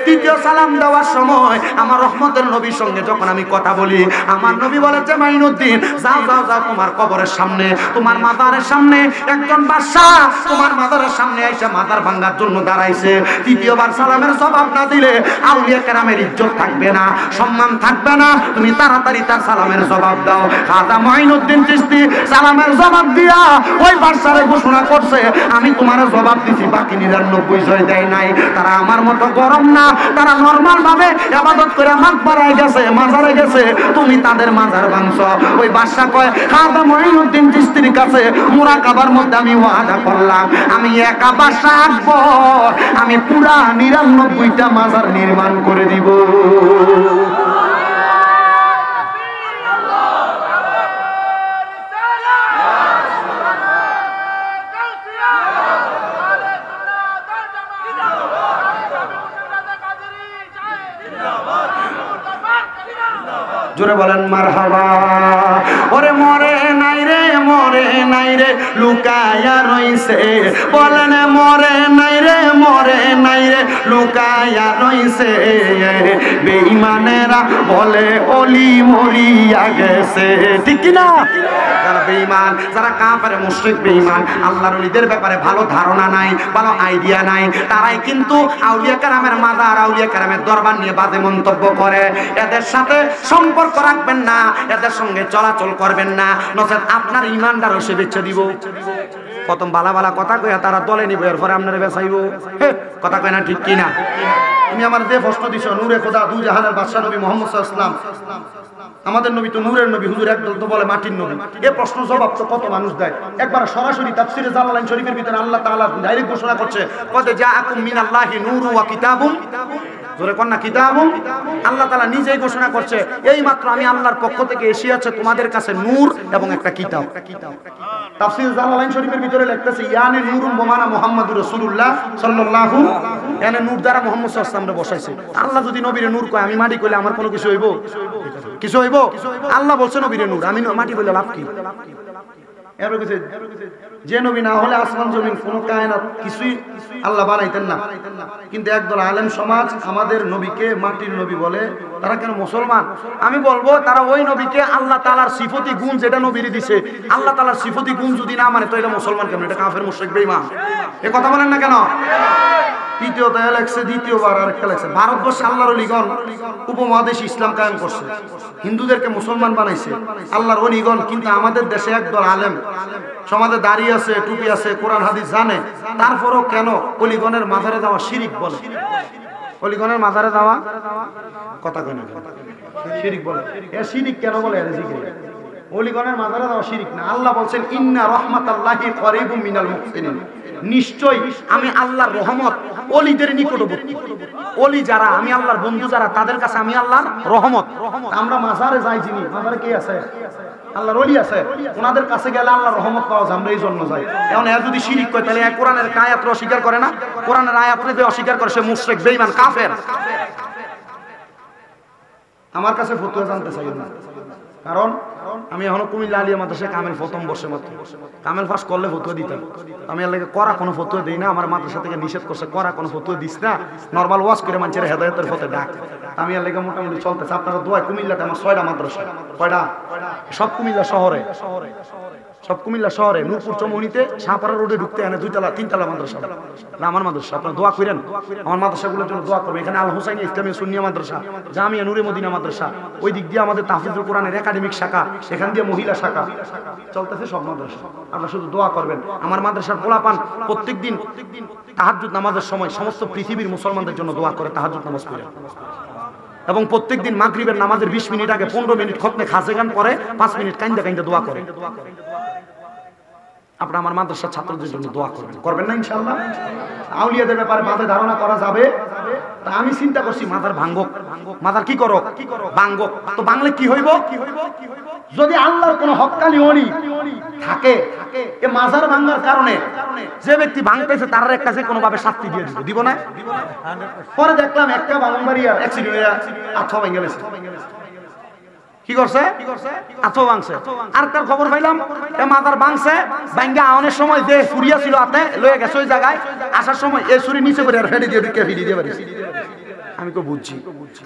তৃতীয় সালাম দেওয়ার সময় আমার রহমতের নবীর সঙ্গে যখন আমি কথা বলি, আমার নবী বলেছে মঈনুদ্দিন যাও যাও যাও, তোমার কবরের সামনে, তোমার মাজারের সামনে একজন বাদশা তোমার মাজারের সামনে এসে মাজার ভাঙার জন্য দাঁড়াইছে। তৃতীয়বার সালামের জবাব না দিলে আউলিয়া কেরামের ইজ্জত থাকবে না, সম্মান থাকবে না, তুমি তাড়াতাড়ি তার সালামের জবাব দাও। খাজা মঈনুদ্দিন চিশতি সালামের জবাব দিয়া ওই বাদশারে ঘোষণা করছে, আমি তোমার জবাব দিছি, বাকি 99 জয় দেয় নাই। তারা আমার মতো গরম না, তারা নরমাল ভাবে ইবাদত করে মাকবারায় গেছে, মাজারে গেছে, তুমি তাদের মাজার ভাঙছো। ওই বাদশা কয়, খাজা মঈনুদ্দিন চিশতির কাছে মুরাকাবার মধ্যে আমি ওয়াদা করলাম, আমি একা বাদশা আসবো, আমি পুরা 99টা মাজার নির্মাণ করে দিব। জোরে বলেন মারহাবা। ওরে মরে নাই রে, মরে নাই রে, লুকায়া রইছে, বলেন মরে নাই রে, মরে নাই রে, লুকায়া রইছে, বেঈমানেরা বলে ওলি মরিয়া গেছে, ঠিক কি না? যারা বেঈমান, যারা কাফের মুশরিক বেঈমান, আল্লাহর ওলিদের ব্যাপারে ভালো ধারণা নাই, ভালো আইডিয়া নাই, তারাই কিন্তু আউলিয়া কেরামের মাজার, আউলিয়া কেরামের দরবার নিয়ে বাজে মন্তব্য করে। এদের সাথে সম্পর্ক রাখবেন না, এদের সঙ্গে চলাচল করবেন না, নচেত আপনার ঈমানদার সে বেচে দিব। প্রথম বালা বালা কথা কইয়া তারা দলে নিব, এরপরে আপনারা বেচাইব, কথা কয় না, ঠিক কি না? তুমি আমার যে প্রশ্ন দিছ, নূরে খোদা দু জাহানের বাদশা নবী মুহাম্মদ সাল্লাল্লাহু আলাইহি ওয়াসাল্লাম, আমাদের নবী তো নূরের নবী, হুজুর একদল তো বলে মাটির নবী। এই প্রশ্ন জবাব তো কত মানুষ দেয়। একবার সরাসরি তাফসীরে জালালাইন শরীফের ভিতরে আল্লাহ তাআলা ডাইরেক্ট ঘোষণা করছে, কদ জাআকুম মিনাল্লাহি নূরু ওয়া কিতাবুন, জোরে কোন না, কিতাবুন। আল্লাহ তাআলা নিজেই ঘোষণা করছে, এই মাত্র আমি আল্লাহর পক্ষ থেকে এসেছে তোমাদের কাছে নূর এবং একটা কিতাব। তাফসীর জালালাইন শরীফের ভিতরে লিখতেছে, ইয়ানে নূরুন বমানা মুহাম্মাদুর রাসূলুল্লাহ সাল্লাল্লাহু, এনে নূর দ্বারা মুহাম্মদ সাল্লাল্লাহু আলাইহি ওয়াসাল্লামকে বসাইছে। আল্লাহ যদি নবীরে নূর কয়, আমি মাটি কইলে আমার কোনো কিছু হইব? কিছু হইব? আল্লাহ বলছে নবীরে নূর, আমি মাটি কইলে লাভ কি? এর কিছু যে নবী না হলে আসমান জমিন কোন কায়নাত কিছুই আল্লাহ বানাইতেন না। কিন্তু একদল আলেম সমাজ আমাদের নবীকে মাটির নবী বলে, তারা কেন মুসলমান? আমি বলবো তারা ওই নবীকে আল্লাহ তাআলার সিফতি গুণ যেটা নবীরে দিছে, আল্লাহ তাআলার সিফতি গুণ যদি না মানে তো এটা মুসলমান কেন? এটা কাফের মুশরিক বেঈমান। এই কথা বলেন না কেন? তৃতীয়ত লেখছে, দ্বিতীয়বার আরেকটা লেখছে, ভারতবর্ষে আল্লাহর ওলিগণ উপমহাদেশ ইসলাম কায়েম করছে, হিন্দুদেরকে মুসলমান বানাইছে আল্লাহর ওলিগণ। কিন্তু আমাদের দেশে একদল আলেম সমাজে দাঁড়িয়ে আছে, টুপি আছে, কোরআন হাদিস জানে, তারপরও কেন ওলিগণের মাজারে যাওয়া শিরিক বলে? ওলিগণের মাজারে যাওয়া কথা কেন শিরিক বলে? এ শিরিক কেন বলে? ওলিগণের মাজারে যাওয়া শিরিক না। আল্লাহ বলছেন, ইন্না রাহমাতাল্লাহি করিবুম মিনাল মুহসিনিন, নিশ্চয় আমি আল্লাহর রহমত ওলিদের নিকটবর্তী। ওলি যারা, আমি আল্লাহর বন্ধু যারা, তাদের কাছে আমি আল্লাহর রহমত। আমরা মাজারে যাই, যিনি মাজারে কে আছে? আল্লাহর ওলি আছে, ওনাদের কাছে গেলে আল্লাহর রহমত পাওয়া যায়, আমরা এই জন্য যাই। এখন এর যদি শিরিক করে, তাহলে কোরআনের আয়াত অস্বীকার করে না? কোরআনের আয়াত যদি অস্বীকার করে, সে মুশরিক বেঈমান কাফের। আমার কাছে ফতোয়া জানতে চাই না, কারণ আমি এখনো কুমিল্লা আলিয়া মাদ্রাসায় কামেল প্রথম বর্ষে মাত্র, কামেল পাস করলে ফতোয়া দিতাম। আমি আল্লাহকে করা কোনো ফতোয়া দিই না, আমার মাদ্রাসা থেকে নিষেধ করছে, করা কোনো ফতোয়া দিস না, নরমাল ওয়াজ করে মানুষের হেদায়েতের পথে ডাক। আমি আল্লাহকে মোটামুটি চলতেছে। আপনারা দোয়া, কুমিল্লাতে আমার 6টা মাদ্রাসা। কয়টা? সব কুমিল্লা শহরে, সব কুমিল্লা শহরে, নূরপুর চৌমুহনীতে শাহপাড়া রোডে ঢুকতে এনে 2তলা 3তলা মাদ্রাসা, আমার মাদ্রাসা। আপনারা দোয়া করেন, আমার মাদ্রাসাগুলোর জন্য দোয়া করবেন। এখানে আল হুসাইনি ইসলামিয়া সুন্নিয়া মাদ্রাসা, জামিয়া নূরে মদিনা মাদ্রাসা, ওই দিক দিয়ে আমাদের তাহফিজুল কোরআনের একাডেমিক শাখা, এখান দিয়ে মহিলা শাখা চলতেছে, সব মাদ্রাসা। আপনারা শুধু দোয়া করবেন। আমার মাদ্রাসার পোলাপান প্রত্যেকদিন তাহাজ্জুদ নামাজের সময় সমস্ত পৃথিবীর মুসলমানদের জন্য দোয়া করে, তাহাজ্জুদ নামাজ পড়ে, এবং প্রত্যেকদিন মাগরিবের নামাজের 20 মিনিট আগে 15 মিনিট খতমে খাসে গান পরে 5 মিনিট কাইন্দা কাইন্দা দোয়া করে। আপনারা আমার মাদ্রাসার ছাত্রদের জন্য দোয়া করবেন, করবেন না ইনশাআল্লাহ? আউলিয়াদের ব্যাপারে বাজে ধারণা করা যাবে তা আমি চিন্তা করছি মাজার ভাঙ্গক, মাজার কি করো ভাঙ্গক। তো বাংলা কি হইব? যদি আল্লাহর কোন হক্কানি ওলি থাকে এ মাজার ভাঙার কারণে যে ব্যক্তি ভাঙতেছে তার একটা যে কোনোভাবে শাস্তি দিয়ে দিব, দিব না? পরে দেখলাম একটা বাগানবাড়িয়ার অ্যাক্সিডেন্টে আত্মা ভেঙে গেছে। কি করছে? আত্মা ভাঙছে। আর তার খবর পাইলাম এ মাজার ভাঙছে, ভাঙ্গা আওয়ানোর সময় যে ছুরিয়া ছিল হাতে লয়ে গেছে ওই জায়গায়, আসার সময় এই ছুরি নিচে করে আর ফেলে দিয়ে ঢুকে ফিরিয়ে দিয়ে পারিস। আমি তো বুঝছি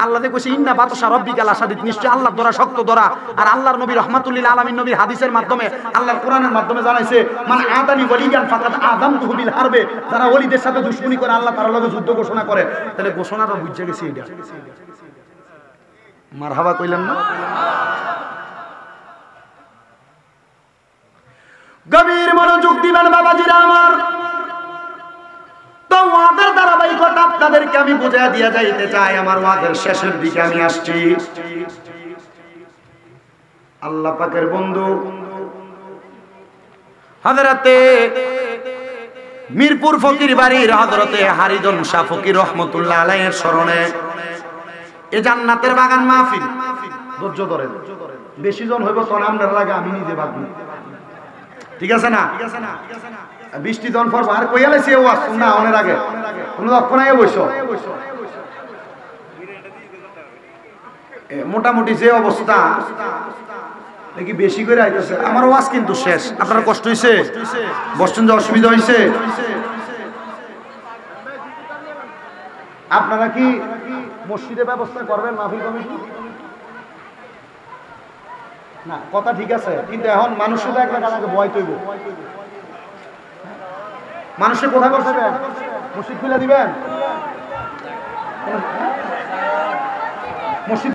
আল্লাহ কইছে ইন্না বাতশা রাব্বিকা লাশাদীদ, নিশ্চয় আল্লাহর ধরা শক্ত ধরা। আর আল্লাহর নবী রাহমাতুল্লিল আলামিন নবীর হাদিসের মাধ্যমে আল্লাহর কোরআনের মাধ্যমে জানাইছে মান আদানি ওয়ালিয়ান ফাকাদ আযামতুহু বিল হারবে, যারা ওলিদের সাথে দুশমনি করে আল্লাহ তাআলার লগে যুদ্ধ ঘোষণা করে। তাহলে ঘোষণাটা বুঝে গেছি এটা। মারহাবা কইলেন না? গভীর মনোযোগ দিবেন বাবাজিরা আমার। তো ওয়াদের ধারাবাহিকতা আপনাদেরকে আমি বুঝিয়ে দিয়ে যাইতে চাই। আমার ওয়াদের শেষের দিকে আমি আসছি। আল্লাহ পাকের বন্ধু হযরতে মিরপুর ফকির বাড়ির হযরতে হারিজন শাহ ফকির রহমাতুল্লাহ আলাইহির স্মরণে এই জান্নাতের বাগান মাহফিল। ধৈর্য ধরেন, বেশি জন হইব তখন আপনার লাগে আমি নিজে ভাবি, ঠিক আছে না? বৃষ্টি জন পর আর কইয়া লাইছে ওয়াজ না অনের আগে কোন লক্ষণায় বইছো। মোটামুটি যে অবস্থা নাকি বেশি করে আইতেছে। আমার ওয়াজ কিন্তু শেষ। আপনার কষ্ট হইছে? বসছেন যে অসুবিধা হইছে? আপনারা কি মসজিদে ব্যবস্থা করবেন মাহফিল কমিটি? না, কথা ঠিক আছে, কিন্তু এখন মানুষের তো একটা আমাকে ভয় তৈব। মানুষের কোথায় বসাবেন? মসজিদ খুলে দিবেন? মসজিদ